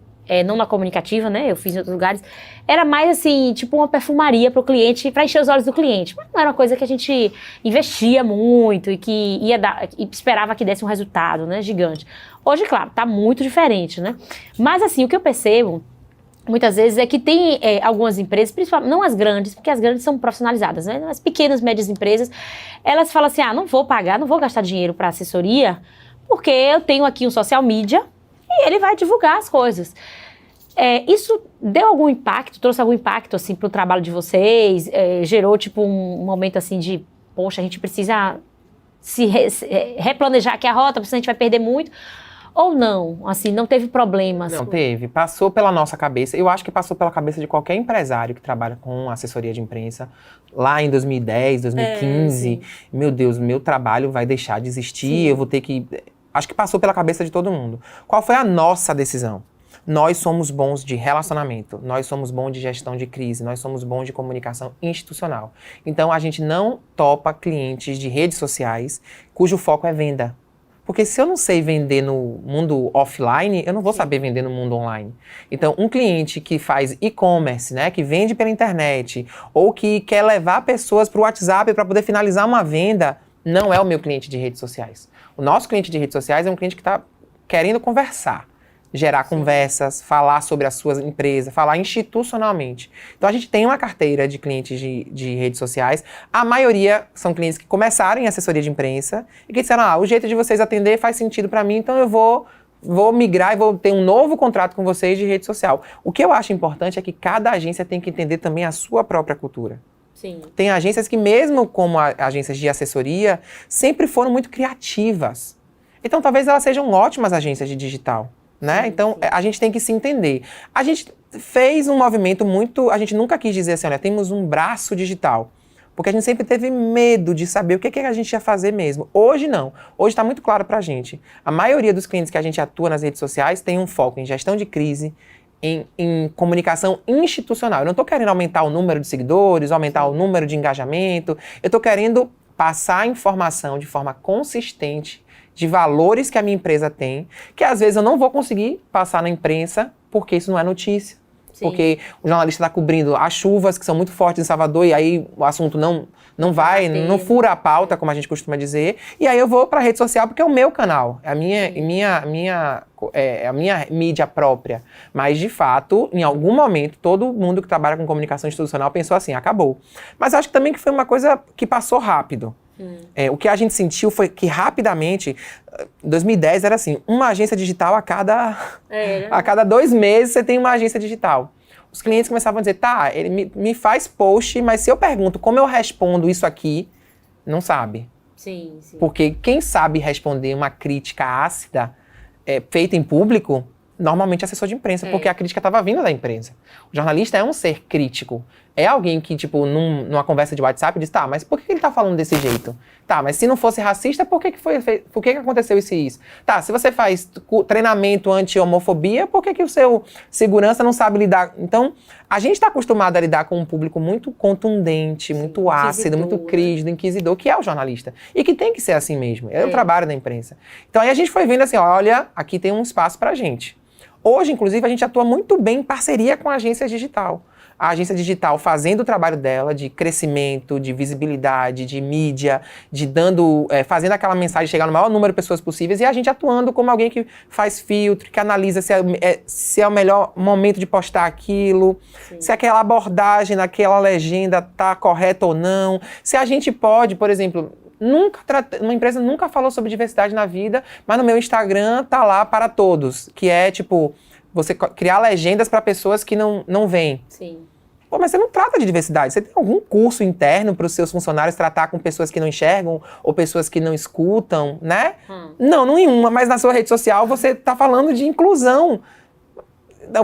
não na comunicativa, né? Eu fiz em outros lugares. Era mais, assim, tipo uma perfumaria para o cliente, para encher os olhos do cliente. Mas não era uma coisa que a gente investia muito e que e esperava que desse um resultado, né? Gigante. Hoje, claro, tá muito diferente, né? Mas, assim, o que eu percebo muitas vezes é que tem algumas empresas, principalmente, não as grandes, porque as grandes são profissionalizadas, né? As pequenas, médias empresas, elas falam assim, não vou gastar dinheiro para assessoria, porque eu tenho aqui um social media e ele vai divulgar as coisas. Isso deu algum impacto, trouxe algum impacto, assim, para o trabalho de vocês? Gerou, tipo, um momento, assim, de, poxa, a gente precisa se replanejar aqui a rota, porque senão a gente vai perder muito. Ou não? Assim, não teve problemas? Não teve. Passou pela nossa cabeça. Eu acho que passou pela cabeça de qualquer empresário que trabalha com assessoria de imprensa. Lá em 2010, 2015, meu Deus, meu trabalho vai deixar de existir, eu vou ter que... Acho que passou pela cabeça de todo mundo. Qual foi a nossa decisão? Nós somos bons de relacionamento, nós somos bons de gestão de crise, nós somos bons de comunicação institucional. Então, a gente não topa clientes de redes sociais cujo foco é venda. Porque se eu não sei vender no mundo offline, eu não vou saber vender no mundo online. Então, um cliente que faz e-commerce, né, que vende pela internet, ou que quer levar pessoas para o WhatsApp para poder finalizar uma venda, não é o meu cliente de redes sociais. O nosso cliente de redes sociais é um cliente que está querendo conversar, gerar conversas, falar sobre a sua empresa, falar institucionalmente. Então, a gente tem uma carteira de clientes de redes sociais. A maioria são clientes que começaram em assessoria de imprensa e que disseram, o jeito de vocês atender faz sentido para mim, então eu vou migrar e vou ter um novo contrato com vocês de rede social. O que eu acho importante é que cada agência tem que entender também a sua própria cultura. Sim. Tem agências que, mesmo como agências de assessoria, sempre foram muito criativas. Então, talvez elas sejam ótimas agências de digital. Né? Então, a gente tem que se entender. A gente fez um movimento muito... A gente nunca quis dizer assim, olha, temos um braço digital. Porque a gente sempre teve medo de saber o que a gente ia fazer mesmo. Hoje não. Hoje está muito claro pra gente. A maioria dos clientes que a gente atua nas redes sociais tem um foco em gestão de crise, em comunicação institucional. Eu não estou querendo aumentar o número de seguidores, aumentar o número de engajamento. Eu estou querendo passar informação de forma consistente de valores que a minha empresa tem, que às vezes eu não vou conseguir passar na imprensa, porque isso não é notícia. Sim. Porque o jornalista está cobrindo as chuvas, que são muito fortes em Salvador, e aí o assunto não fura a pauta, como a gente costuma dizer, e aí eu vou para a rede social, porque é o meu canal, é a minha mídia própria. Mas, de fato, em algum momento, todo mundo que trabalha com comunicação institucional pensou assim, acabou. Mas acho que também que foi uma coisa que passou rápido. O que a gente sentiu foi que rapidamente, 2010 era assim, uma agência digital a cada 2 meses você tem uma agência digital. Os clientes começavam a dizer, ele me faz post, mas se eu pergunto como eu respondo isso aqui, não sabe. Sim. Porque quem sabe responder uma crítica ácida feita em público, normalmente é assessor de imprensa, porque a crítica estava vindo da imprensa. O jornalista é um ser crítico. é alguém que, tipo, numa conversa de WhatsApp, diz, tá, mas por que ele tá falando desse jeito? Tá, mas se não fosse racista, por que aconteceu isso? Tá, se você faz treinamento anti-homofobia, por que o seu segurança não sabe lidar? Então, a gente tá acostumado a lidar com um público muito contundente, muito ácido, muito crítico, inquisidor, que é o jornalista. E que tem que ser assim mesmo. É o trabalho da imprensa. Então, aí a gente foi vendo assim, olha, aqui tem um espaço pra gente. Hoje, inclusive, a gente atua muito bem em parceria com a agência digital. A agência digital fazendo o trabalho dela de crescimento, de visibilidade, de mídia, fazendo aquela mensagem chegar no maior número de pessoas possíveis, e a gente atuando como alguém que faz filtro, que analisa se é o melhor momento de postar aquilo, se aquela abordagem naquela legenda tá correta ou não, se a gente pode, por exemplo, uma empresa nunca falou sobre diversidade na vida, mas no meu Instagram tá lá para todos, que é tipo, você criar legendas para pessoas que não veem. Sim. Pô, mas você não trata de diversidade. Você tem algum curso interno para os seus funcionários tratar com pessoas que não enxergam ou pessoas que não escutam, né? Não, nenhuma. Mas na sua rede social você tá falando de inclusão.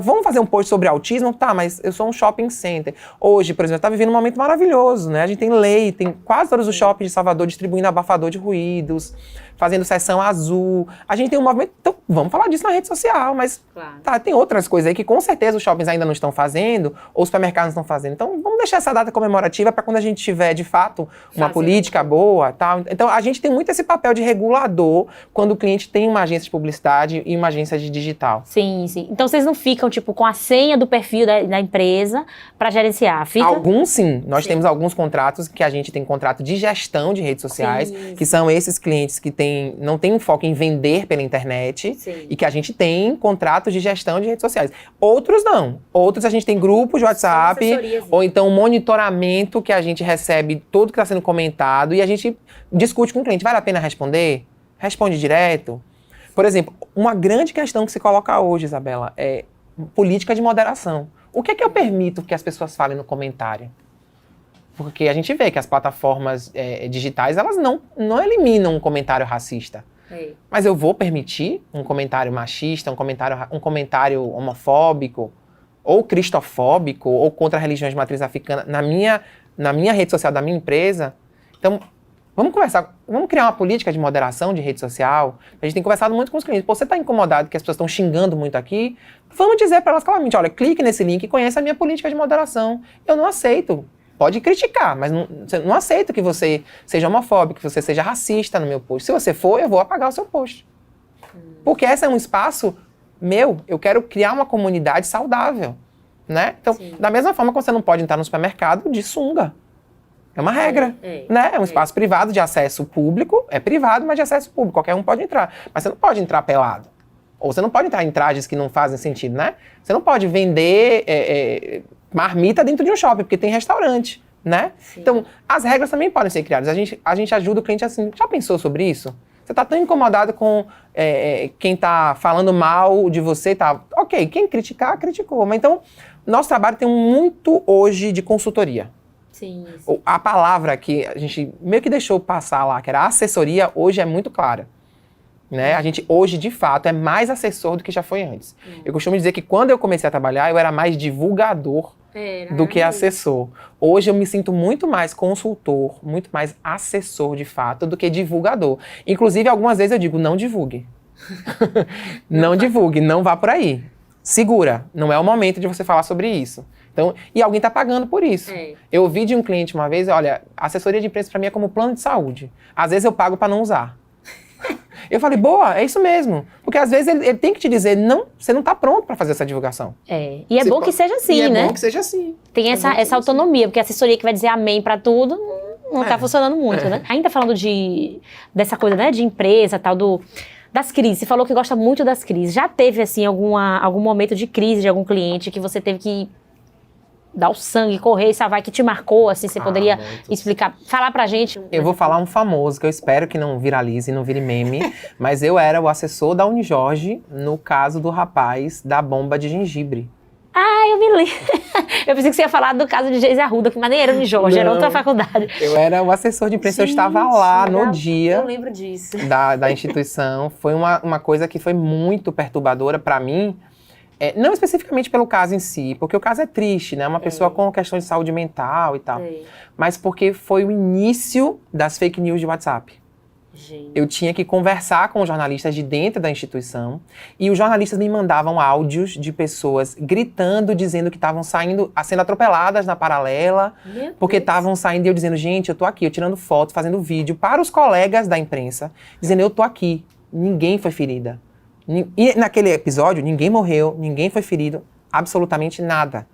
Vamos fazer um post sobre autismo? Tá, mas eu sou um shopping center. Hoje, por exemplo, tá vivendo um momento maravilhoso, né? A gente tem lei, tem quase todos os shoppings de Salvador distribuindo abafador de ruídos, fazendo seção azul. A gente tem um movimento... Então, vamos falar disso na rede social, mas tá, tem outras coisas aí que com certeza os shoppings ainda não estão fazendo, ou os supermercados não estão fazendo. Então, vamos deixar essa data comemorativa para quando a gente tiver, de fato, uma política boa, tal. Então, a gente tem muito esse papel de regulador quando o cliente tem uma agência de publicidade e uma agência de digital. Sim, sim. Então, vocês não ficam, tipo, com a senha do perfil da empresa para gerenciar? Fica? Alguns, sim. Nós temos alguns contratos que a gente tem contrato de gestão de redes sociais, que são esses clientes que não tem um foco em vender pela internet e que a gente tem contratos de gestão de redes sociais. Outros não. Outros a gente tem grupos de WhatsApp ou então monitoramento que a gente recebe tudo que está sendo comentado e a gente discute com o cliente. Vale a pena responder? Responde direto? Por exemplo, uma grande questão que se coloca hoje, Isabela, é política de moderação. O que é que eu permito que as pessoas falem no comentário? Porque a gente vê que as plataformas digitais, elas não eliminam um comentário racista. Mas eu vou permitir um comentário machista, um comentário homofóbico, ou cristofóbico, ou contra a religião de matriz africana na minha rede social da minha empresa? Então, vamos conversar, vamos criar uma política de moderação de rede social. A gente tem conversado muito com os clientes. Pô, você está incomodado que as pessoas estão xingando muito aqui? Vamos dizer para elas claramente, olha, clique nesse link e conheça a minha política de moderação. Eu não aceito. Pode criticar, mas não aceito que você seja homofóbico, que você seja racista no meu post. Se você for, eu vou apagar o seu post. Porque esse é um espaço meu, eu quero criar uma comunidade saudável, né? Então, da mesma forma que você não pode entrar no supermercado de sunga. É uma regra, né? É um espaço privado de acesso público, é privado, mas de acesso público, qualquer um pode entrar. Mas você não pode entrar pelado. Ou você não pode entrar em trajes que não fazem sentido, né? Você não pode vender marmita dentro de um shopping, porque tem restaurante, né? Então, as regras também podem ser criadas. A gente ajuda o cliente assim, já pensou sobre isso? Você está tão incomodado com quem está falando mal de você, tá? Ok, quem criticar, criticou. Mas então, nosso trabalho tem muito hoje de consultoria. Sim. A palavra que a gente meio que deixou passar lá, que era assessoria, hoje é muito clara. Né? A gente hoje, de fato, é mais assessor do que já foi antes. Eu costumo dizer que quando eu comecei a trabalhar, eu era mais divulgador do que assessor. Hoje eu me sinto muito mais consultor, muito mais assessor, de fato, do que divulgador. Inclusive, algumas vezes eu digo, não divulgue. Não divulgue, não vá por aí. Segura, não é o momento de você falar sobre isso. Então, e alguém está pagando por isso. Eu ouvi de um cliente uma vez, olha, assessoria de imprensa para mim é como plano de saúde. Às vezes eu pago para não usar. Eu falei, boa, é isso mesmo. Porque às vezes ele tem que te dizer, não, você não está pronto para fazer essa divulgação. E é bom que seja assim, né? É bom que seja assim. Tem essa autonomia, porque a assessoria que vai dizer amém para tudo não está funcionando muito, né? Ainda falando dessa coisa, né, de empresa, tal, das crises. Você falou que gosta muito das crises. Já teve, assim, algum momento de crise de algum cliente que você teve que dar o sangue, correr, salvar, que te marcou, assim, você poderia explicar, falar pra gente? Eu vou falar um famoso, que eu espero que não viralize, não vire meme, mas eu era o assessor da Unijorge no caso do rapaz da bomba de gengibre. Ah, eu me lembro. Eu pensei que você ia falar do caso de Geise Arruda, que maneira no Jorge, era outra faculdade. Eu era o assessor de imprensa, eu estava lá no dia eu lembro disso. Da instituição. Foi uma coisa que foi muito perturbadora para mim. Não especificamente pelo caso em si, porque o caso é triste, né? Uma pessoa com questão de saúde mental e tal. Mas porque foi o início das fake news de WhatsApp. Gente. Eu tinha que conversar com os jornalistas de dentro da instituição e os jornalistas me mandavam áudios de pessoas gritando, dizendo que estavam saindo, sendo atropeladas na paralela, porque estavam saindo e eu dizendo, gente, eu tô aqui, eu tirando fotos, fazendo vídeo para os colegas da imprensa, dizendo, eu tô aqui, ninguém foi ferida. E naquele episódio, ninguém morreu, ninguém foi ferido, absolutamente nada.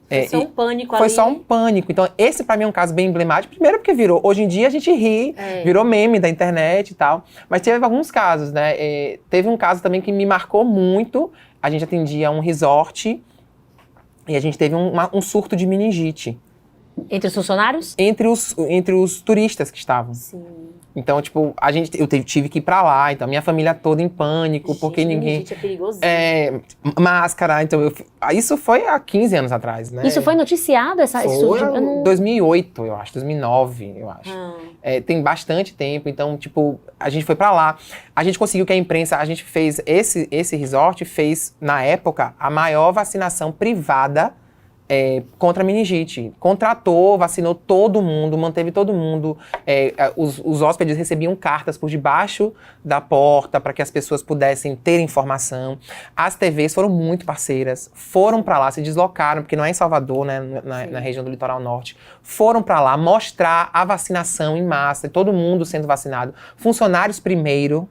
Foi só um pânico ali. Foi só um pânico. Então, esse pra mim é um caso bem emblemático. Primeiro porque virou, hoje em dia a gente ri, virou meme da internet e tal. Mas teve alguns casos, né? Teve um caso também que me marcou muito. A gente atendia um resort e a gente teve um surto de meningite. Entre os funcionários? Entre os turistas que estavam. Sim. Então, tipo, eu tive que ir pra lá, então minha família toda em pânico, porque ninguém... Meningite é perigoso. Máscara, então isso foi há 15 anos atrás, né? Isso foi noticiado? Foi 2008, eu acho, 2009, eu acho. Tem bastante tempo, então, tipo, a gente foi pra lá. A gente conseguiu que a imprensa, a gente fez, esse resort fez, na época, a maior vacinação privada contra a meningite. Contratou, vacinou todo mundo, manteve todo mundo. Os hóspedes recebiam cartas por debaixo da porta para que as pessoas pudessem ter informação. As TVs foram muito parceiras, foram para lá, se deslocaram, porque não é em Salvador, né, na região do Litoral Norte. Foram para lá mostrar a vacinação em massa, todo mundo sendo vacinado. Funcionários primeiro,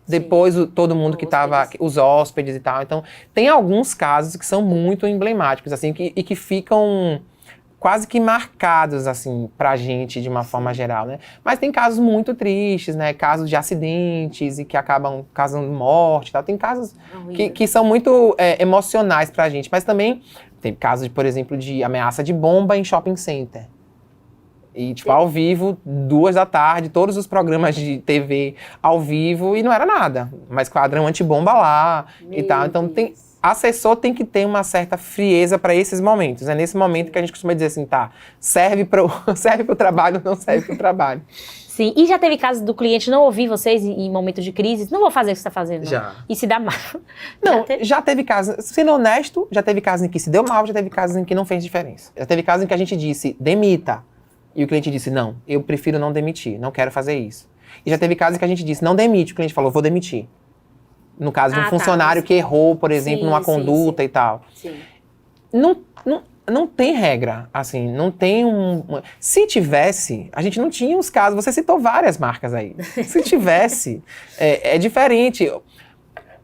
depois todo mundo que estava, os hóspedes e tal. Então, tem alguns casos que são muito emblemáticos, assim, e que ficam quase que marcados, assim, pra gente, de uma forma geral, né? Mas tem casos muito tristes, né? Casos de acidentes e que acabam causando morte e tal. Tem casos que são muito emocionais pra gente. Mas também tem casos, por exemplo, de ameaça de bomba em shopping center. E, tipo, ao vivo, 2 da tarde, todos os programas de TV ao vivo, e não era nada. Mas quadrão antibomba lá e tal. Então, assessor tem que ter uma certa frieza para esses momentos. É nesse momento que a gente costuma dizer assim, tá, serve pro trabalho, não serve pro trabalho. Sim, e já teve casos do cliente não ouvir vocês em momentos de crise? Não vou fazer o que você está fazendo, não. Já. E se dá mal? Não, já teve casos, sendo honesto, já teve casos em que se deu mal, já teve casos em que não fez diferença. Já teve casos em que a gente disse, demita. E o cliente disse, não, eu prefiro não demitir, não quero fazer isso. E já teve casos em que a gente disse, não demite, o cliente falou, vou demitir. No caso de um funcionário que errou, por exemplo, numa conduta e tal. Sim. Não tem regra, assim, não tem Se tivesse, a gente não tinha os casos, você citou várias marcas aí. Se tivesse, é diferente.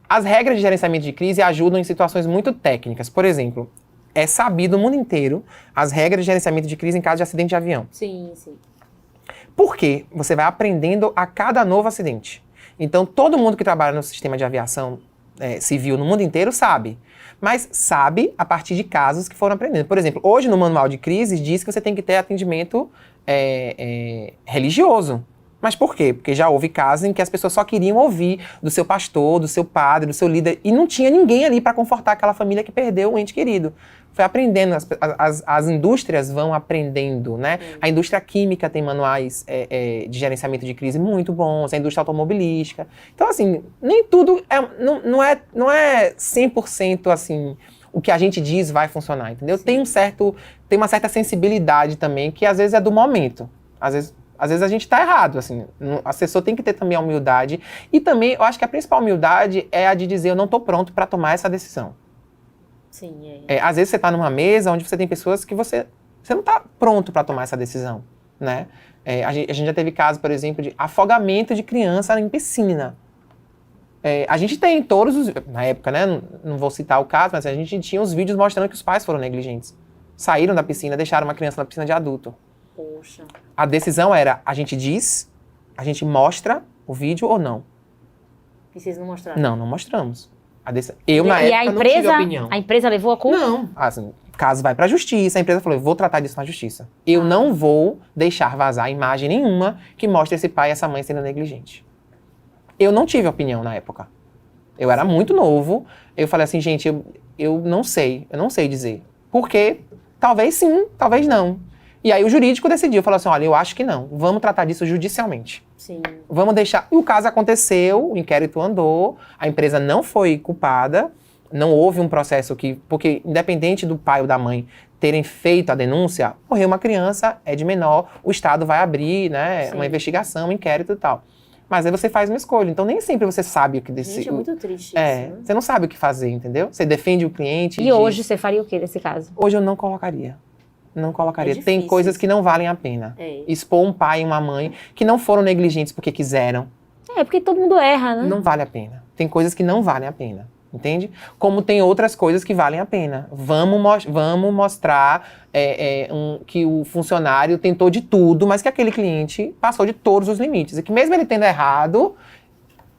As regras de gerenciamento de crise ajudam em situações muito técnicas. Por exemplo, é sabido no mundo inteiro as regras de gerenciamento de crise em caso de acidente de avião. Sim, sim. Por quê? Você vai aprendendo a cada novo acidente. Então, todo mundo que trabalha no sistema de aviação civil no mundo inteiro sabe. Mas sabe a partir de casos que foram aprendendo. Por exemplo, hoje no manual de crises diz que você tem que ter atendimento religioso. Mas por quê? Porque já houve casos em que as pessoas só queriam ouvir do seu pastor, do seu padre, do seu líder, e não tinha ninguém ali para confortar aquela família que perdeu um ente querido. Foi aprendendo, as indústrias vão aprendendo, né? A indústria química tem manuais de gerenciamento de crise muito bons, a indústria automobilística. Então, assim, nem tudo não é 100% assim, o que a gente diz vai funcionar, entendeu? Tem uma certa sensibilidade também, que às vezes é do momento. Às vezes a gente está errado, assim, o assessor tem que ter também a humildade. E também, eu acho que a principal humildade é a de dizer, eu não estou pronto para tomar essa decisão. Sim, às vezes você está numa mesa onde você tem pessoas que você não está pronto para tomar essa decisão, né? A gente já teve caso, por exemplo, de afogamento de criança em piscina. A gente tem na época, né, não vou citar o caso, mas a gente tinha os vídeos mostrando que os pais foram negligentes. Saíram da piscina, deixaram uma criança na piscina de adulto. Poxa. A decisão era, a gente mostra o vídeo ou não? E vocês não mostraram? Não mostramos. Eu, na época, não tive opinião. A empresa levou a culpa? Não. Assim, o caso vai pra justiça, a empresa falou, eu vou tratar disso na justiça. Eu não vou deixar vazar imagem nenhuma que mostre esse pai e essa mãe sendo negligente. Eu não tive opinião na época. Eu era muito novo, eu falei assim, gente, eu não sei dizer. Porque talvez sim, talvez não. E aí o jurídico decidiu, falou assim, olha, eu acho que não, vamos tratar disso judicialmente. Sim. Vamos deixar... E o caso aconteceu, o inquérito andou, a empresa não foi culpada, não houve um processo que... Porque independente do pai ou da mãe terem feito a denúncia, morreu uma criança, é de menor, o Estado vai abrir, né, uma investigação, um inquérito e tal. Mas aí você faz uma escolha. Então, nem sempre você sabe o que decidir. Gente, é muito triste isso, né? Você não sabe o que fazer, entendeu? Você defende o cliente. E hoje você faria o que nesse caso? Hoje eu não colocaria. Não colocaria. É Tem difícil coisas isso. que não valem a pena. É. Expor um pai e uma mãe que não foram negligentes porque quiseram. Porque todo mundo erra, né? Não vale a pena. Tem coisas que não valem a pena. Entende? Como tem outras coisas que valem a pena. Vamos mostrar que o funcionário tentou de tudo, mas que aquele cliente passou de todos os limites. E que mesmo ele tendo errado,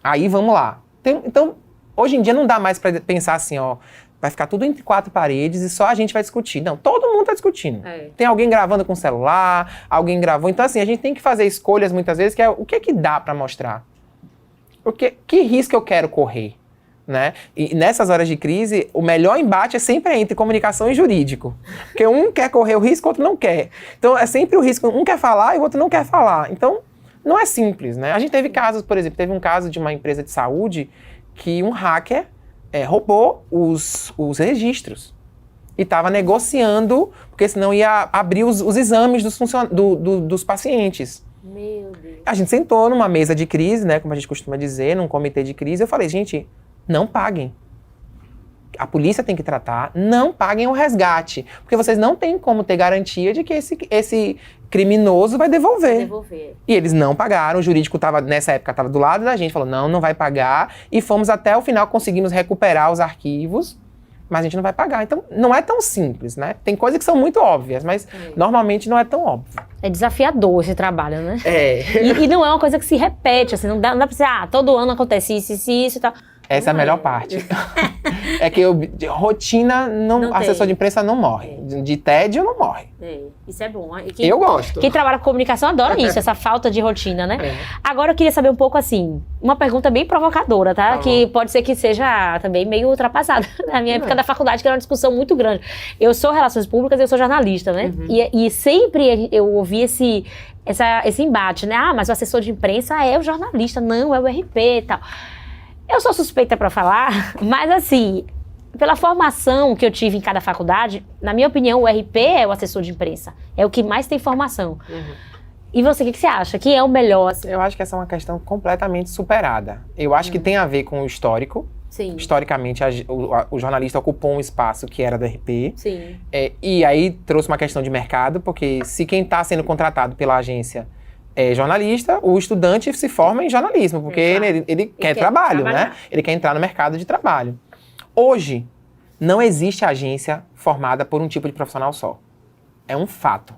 aí vamos lá. Então, hoje em dia não dá mais para pensar assim, ó, vai ficar tudo entre quatro paredes e só a gente vai discutir. Não, todo mundo tá discutindo. Tem alguém gravando com celular, alguém gravou. Então, assim, a gente tem que fazer escolhas muitas vezes, que é o que é que dá para mostrar? Que risco eu quero correr? Né? E nessas horas de crise, o melhor embate é sempre entre comunicação e jurídico. Porque um quer correr o risco, o outro não quer. Então, é sempre o risco. Um quer falar e o outro não quer falar. Então, não é simples, né? A gente teve casos, por exemplo, teve um caso de uma empresa de saúde que um hacker roubou os registros. E estava negociando, porque senão ia abrir os exames dos pacientes. Meu Deus. A gente sentou numa mesa de crise, né? Como a gente costuma dizer, num comitê de crise. Eu falei, gente, não paguem. A polícia tem que tratar, não paguem o resgate. Porque vocês não têm como ter garantia de que esse criminoso vai devolver. E eles não pagaram, o jurídico nessa época estava do lado da gente, falou, não vai pagar. E fomos até o final, conseguimos recuperar os arquivos, mas a gente não vai pagar. Então, não é tão simples, né? Tem coisas que são muito óbvias, mas normalmente não é tão óbvio. É desafiador esse trabalho, né? É. E não é uma coisa que se repete, assim, não dá pra dizer, todo ano acontece isso e tal. Essa é a melhor parte. É que rotina, assessor de imprensa não morre. De tédio não morre. Isso é bom. Eu gosto. Quem trabalha com comunicação adora isso, essa falta de rotina, né? Agora eu queria saber um pouco assim, uma pergunta bem provocadora, tá? Que pode ser que seja também meio ultrapassada. Na minha época da faculdade, que era uma discussão muito grande. Eu sou relações públicas, eu sou jornalista, né? E sempre eu ouvi esse embate, né? Mas o assessor de imprensa é o jornalista, não é o RP e tal. Eu sou suspeita para falar, mas assim, pela formação que eu tive em cada faculdade, na minha opinião, o RP é o assessor de imprensa. É o que mais tem formação. E você, o que você acha? Quem é o melhor? Assim? Eu acho que essa é uma questão completamente superada. Eu acho que tem a ver com o histórico. Sim. Historicamente, o jornalista ocupou um espaço que era do RP. Sim. E aí trouxe uma questão de mercado, porque se quem está sendo contratado pela agência é jornalista, o estudante se forma em jornalismo, porque ele quer trabalho, né? Ele quer entrar no mercado de trabalho. Hoje, não existe agência formada por um tipo de profissional só. É um fato.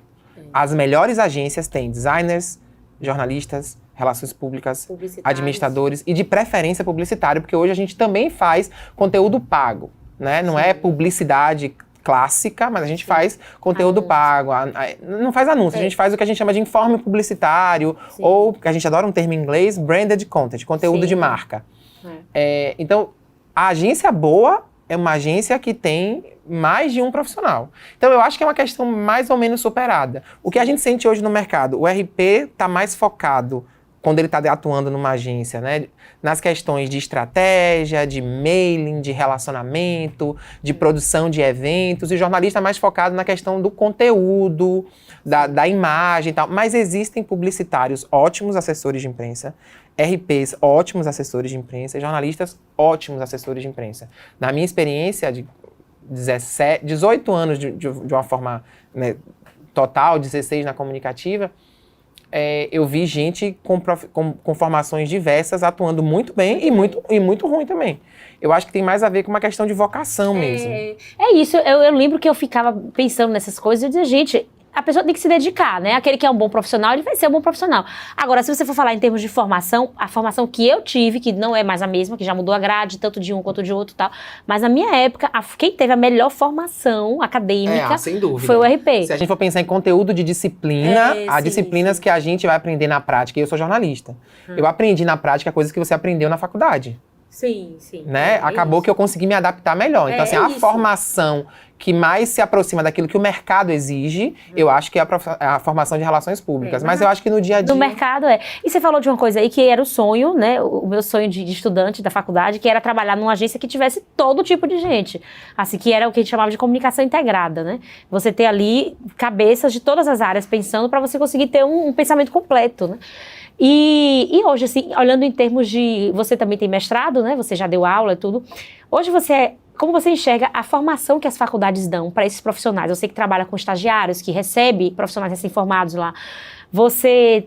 As melhores agências têm designers, jornalistas, relações públicas, administradores e de preferência publicitário, porque hoje a gente também faz conteúdo pago, né? Não é publicidade clássica, mas a gente faz conteúdo pago, não faz anúncio, a gente faz o que a gente chama de informe publicitário, ou, que a gente adora um termo em inglês, branded content, conteúdo de marca. Então, a agência boa é uma agência que tem mais de um profissional. Então, eu acho que é uma questão mais ou menos superada. O que a gente sente hoje no mercado, o RP está mais focado, quando ele está atuando numa agência, né, nas questões de estratégia, de mailing, de relacionamento, de produção de eventos, e o jornalista mais focado na questão do conteúdo, da imagem e tal. Mas existem publicitários ótimos assessores de imprensa, RPs ótimos assessores de imprensa, jornalistas ótimos assessores de imprensa. Na minha experiência de 18 anos de uma forma, né, total, 16 na comunicativa, eu vi gente com formações diversas atuando muito bem e muito ruim também. Eu acho que tem mais a ver com uma questão de vocação mesmo. É isso, eu lembro que eu ficava pensando nessas coisas e eu dizia, gente, a pessoa tem que se dedicar, né? Aquele que é um bom profissional, ele vai ser um bom profissional. Agora, se você for falar em termos de formação, a formação que eu tive, que não é mais a mesma, que já mudou a grade, tanto de um quanto de outro e tal, mas na minha época, quem teve a melhor formação acadêmica sem dúvida. foi o RP. Se a gente for pensar em conteúdo de disciplina, há disciplinas que a gente vai aprender na prática, e eu sou jornalista. Eu aprendi na prática coisas que você aprendeu na faculdade. Sim. Né? Acabou que eu consegui me adaptar melhor. Então, assim, a formação que mais se aproxima daquilo que o mercado exige, eu acho que é a formação de relações públicas. Mas eu acho que no dia a dia... No mercado, E você falou de uma coisa aí que era o sonho, né? O meu sonho de estudante da faculdade, que era trabalhar numa agência que tivesse todo tipo de gente. Assim, que era o que a gente chamava de comunicação integrada, né? Você ter ali cabeças de todas as áreas pensando para você conseguir ter um pensamento completo, né? E hoje, assim, olhando em termos de... Você também tem mestrado, né? Você já deu aula e tudo. Hoje como você enxerga a formação que as faculdades dão para esses profissionais? Você que trabalha com estagiários, que recebe profissionais recém-formados lá. Você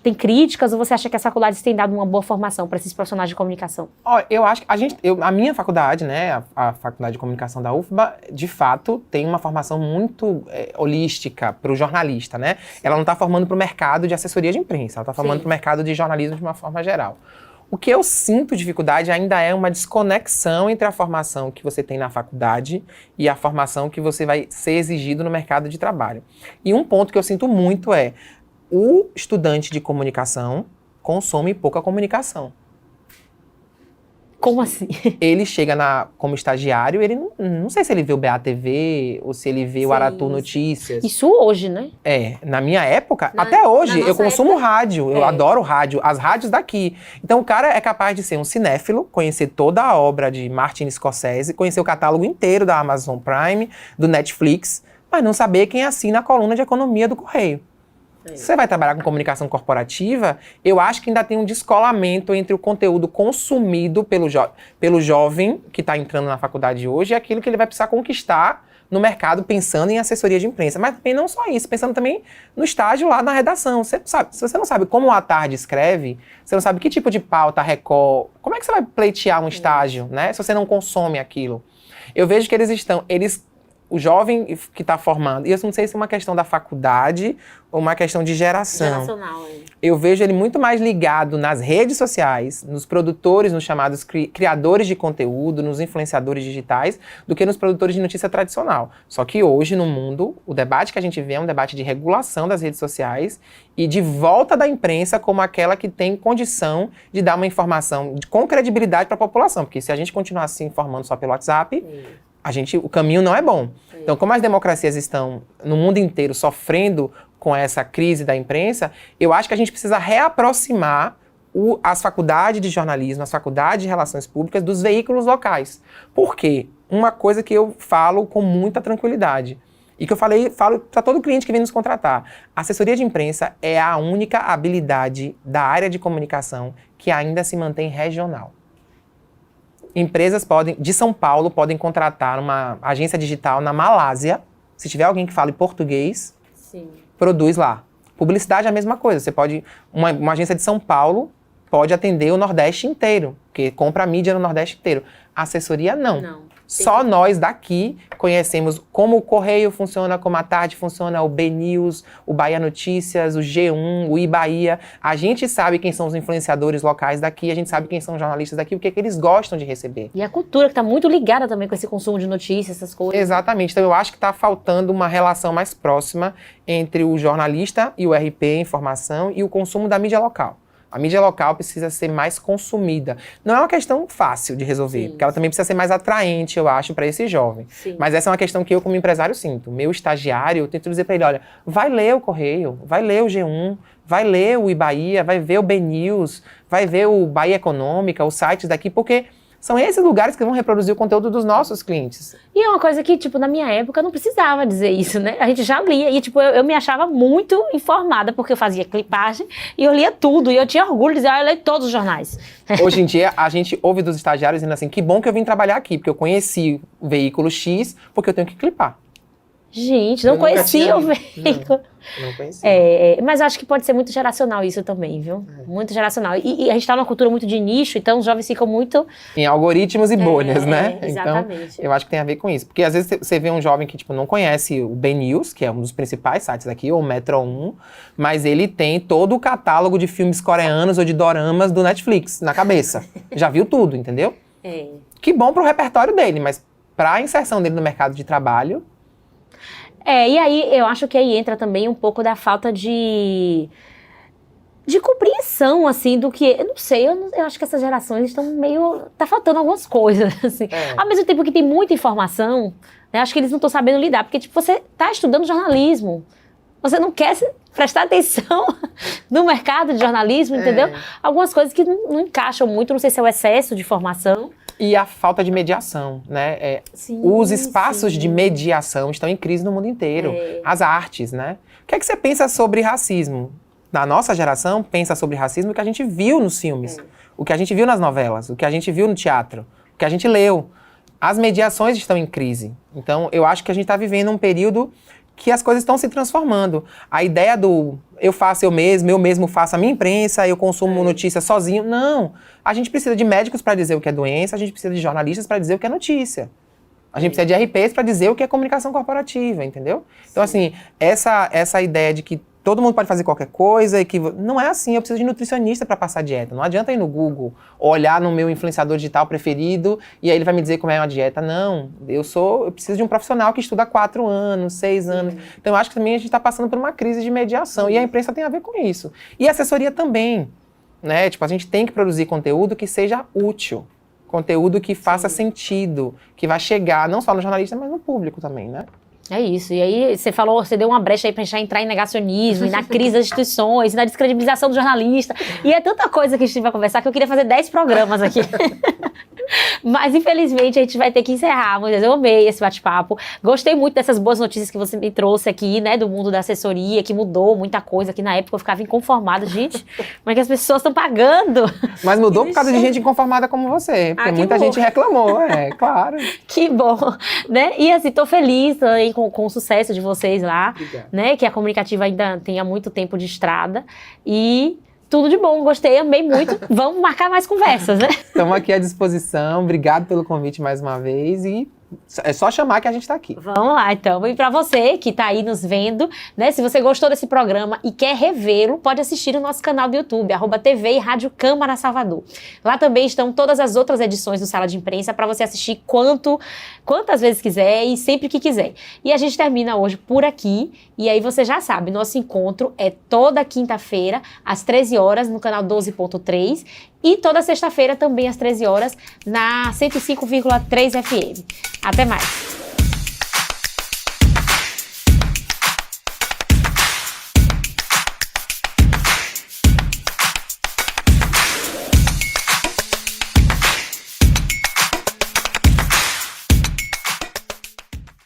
tem críticas ou você acha que as faculdades têm dado uma boa formação para esses profissionais de comunicação? Eu acho que a minha faculdade, né, a Faculdade de Comunicação da UFBA, de fato, tem uma formação muito holística para o jornalista, né? Ela não está formando para o mercado de assessoria de imprensa, ela está formando para o mercado de jornalismo de uma forma geral. O que eu sinto dificuldade ainda é uma desconexão entre a formação que você tem na faculdade e a formação que você vai ser exigido no mercado de trabalho. E um ponto que eu sinto muito é o estudante de comunicação consome pouca comunicação. Como assim? Ele chega como estagiário, ele não sei se ele vê o BATV ou se ele vê o Aratu Notícias. Isso hoje, né? Na minha época, até hoje, eu consumo rádio, eu adoro rádio, as rádios daqui. Então o cara é capaz de ser um cinéfilo, conhecer toda a obra de Martin Scorsese, conhecer o catálogo inteiro da Amazon Prime, do Netflix, mas não saber quem assina a coluna de economia do Correio. Se você vai trabalhar com comunicação corporativa, eu acho que ainda tem um descolamento entre o conteúdo consumido pelo jovem que está entrando na faculdade hoje e aquilo que ele vai precisar conquistar no mercado pensando em assessoria de imprensa. Mas também não só isso, pensando também no estágio lá na redação. Você sabe, se você não sabe como a tarde escreve, você não sabe que tipo de pauta Record, como é que você vai pleitear um estágio, né? Se você não consome aquilo. Eu vejo que o jovem que está formando, e eu não sei se é uma questão da faculdade ou uma questão de geração. Geracional, Eu vejo ele muito mais ligado nas redes sociais, nos produtores, nos chamados criadores de conteúdo, nos influenciadores digitais, do que nos produtores de notícia tradicional. Só que hoje, no mundo, o debate que a gente vê é um debate de regulação das redes sociais e de volta da imprensa como aquela que tem condição de dar uma informação com credibilidade para a população. Porque se a gente continuar se informando só pelo WhatsApp... o caminho não é bom. Então, como as democracias estão no mundo inteiro sofrendo com essa crise da imprensa, eu acho que a gente precisa reaproximar as faculdades de jornalismo, as faculdades de relações públicas dos veículos locais. Por quê? Uma coisa que eu falo com muita tranquilidade e que eu falo para todo cliente que vem nos contratar. A assessoria de imprensa é a única habilidade da área de comunicação que ainda se mantém regional. Empresas de São Paulo podem contratar uma agência digital na Malásia. Se tiver alguém que fale português, produz lá. Publicidade é a mesma coisa. Você pode... Uma agência de São Paulo pode atender o Nordeste inteiro, porque compra a mídia no Nordeste inteiro. Assessoria, não. Só nós daqui conhecemos como o Correio funciona, como a Tarde funciona, o BNews, o Bahia Notícias, o G1, o iBahia. A gente sabe quem são os influenciadores locais daqui, a gente sabe quem são os jornalistas daqui, o que é que eles gostam de receber. E a cultura que está muito ligada também com esse consumo de notícias, essas coisas. Exatamente. Então eu acho que está faltando uma relação mais próxima entre o jornalista e o RP, informação, e o consumo da mídia local. A mídia local precisa ser mais consumida. Não é uma questão fácil de resolver, porque ela também precisa ser mais atraente, eu acho, para esse jovem. Mas essa é uma questão que eu, como empresário, sinto. Meu estagiário, eu tento dizer para ele, olha, vai ler o Correio, vai ler o G1, vai ler o iBahia, vai ver o BNews, vai ver o Bahia Econômica, os sites daqui, porque são esses lugares que vão reproduzir o conteúdo dos nossos clientes. E é uma coisa que, tipo, na minha época não precisava dizer isso, né? A gente já lia e, tipo, eu me achava muito informada, porque eu fazia clipagem e eu lia tudo. E eu tinha orgulho de dizer, eu leio todos os jornais. Hoje em dia, a gente ouve dos estagiários dizendo assim, que bom que eu vim trabalhar aqui, porque eu conheci o veículo X, porque eu tenho que clipar. Gente, não conhecia o veículo. Não conhecia. Mas acho que pode ser muito geracional isso também, viu? Muito geracional. E a gente tá numa cultura muito de nicho, então os jovens ficam muito... Em algoritmos e bolhas, né? Exatamente. Então, eu acho que tem a ver com isso. Porque às vezes você vê um jovem que tipo, não conhece o BNews, que é um dos principais sites aqui, ou o Metro 1, mas ele tem todo o catálogo de filmes coreanos ou de doramas do Netflix na cabeça. Já viu tudo, entendeu? Que bom pro repertório dele, mas pra inserção dele no mercado de trabalho... E aí eu acho que aí entra também um pouco da falta de de compreensão, assim, do que... Eu não sei, eu acho que essas gerações estão meio... Tá faltando algumas coisas, assim. Ao mesmo tempo que tem muita informação, né, acho que eles não estão sabendo lidar. Porque, tipo, você tá estudando jornalismo, você não quer prestar atenção no mercado de jornalismo, entendeu? Algumas coisas que não encaixam muito, não sei se é o excesso de formação. E a falta de mediação, né? Os espaços de mediação estão em crise no mundo inteiro. As artes, né? O que é que você pensa sobre racismo? Na nossa geração, pensa sobre racismo o que a gente viu nos filmes, o que a gente viu nas novelas, o que a gente viu no teatro, o que a gente leu. As mediações estão em crise. Então, eu acho que a gente está vivendo um período que as coisas estão se transformando. A ideia do eu faço eu mesmo faço a minha imprensa, eu consumo notícia sozinho. Não. A gente precisa de médicos para dizer o que é doença, a gente precisa de jornalistas para dizer o que é notícia. A gente precisa de RPs para dizer o que é comunicação corporativa, entendeu? Então, assim, essa ideia de que todo mundo pode fazer qualquer coisa e que... Não é assim, eu preciso de nutricionista para passar dieta. Não adianta ir no Google, olhar no meu influenciador digital preferido e aí ele vai me dizer como é uma dieta. Não, eu preciso de um profissional que estuda 4 anos, 6 anos. Então eu acho que também a gente está passando por uma crise de mediação e a imprensa tem a ver com isso. E a assessoria também, né? Tipo, a gente tem que produzir conteúdo que seja útil. Conteúdo que faça sentido, que vai chegar não só no jornalista, mas no público também, né? É isso. E aí você deu uma brecha aí pra gente entrar em negacionismo, e na crise das instituições, e na descredibilização do jornalista. E é tanta coisa que a gente vai conversar que eu queria fazer 10 programas aqui. Mas, infelizmente, a gente vai ter que encerrar. Mas eu amei esse bate-papo. Gostei muito dessas boas notícias que você me trouxe aqui, né? Do mundo da assessoria, que mudou muita coisa, que na época eu ficava inconformada. Gente, como é que as pessoas estão pagando? Mas mudou por causa de gente inconformada como você. Porque muita gente reclamou, claro. Que bom, né? E assim, tô feliz aí com o sucesso de vocês lá. Obrigado. Né? Que a comunicativa ainda tenha muito tempo de estrada. E... tudo de bom, gostei, amei muito. Vamos marcar mais conversas, né? Estamos aqui à disposição. Obrigado pelo convite mais uma vez e é só chamar que a gente está aqui. Vamos lá, então. E para você que está aí nos vendo, né? Se você gostou desse programa e quer revê-lo, pode assistir o nosso canal do YouTube, @TV e Rádio Câmara Salvador. Lá também estão todas as outras edições do Sala de Imprensa para você assistir quantas vezes quiser e sempre que quiser. E a gente termina hoje por aqui. E aí você já sabe, nosso encontro é toda quinta-feira, às 13 horas, no canal 12.3. E toda sexta-feira também às 13 horas, na 105,3 FM. Até mais!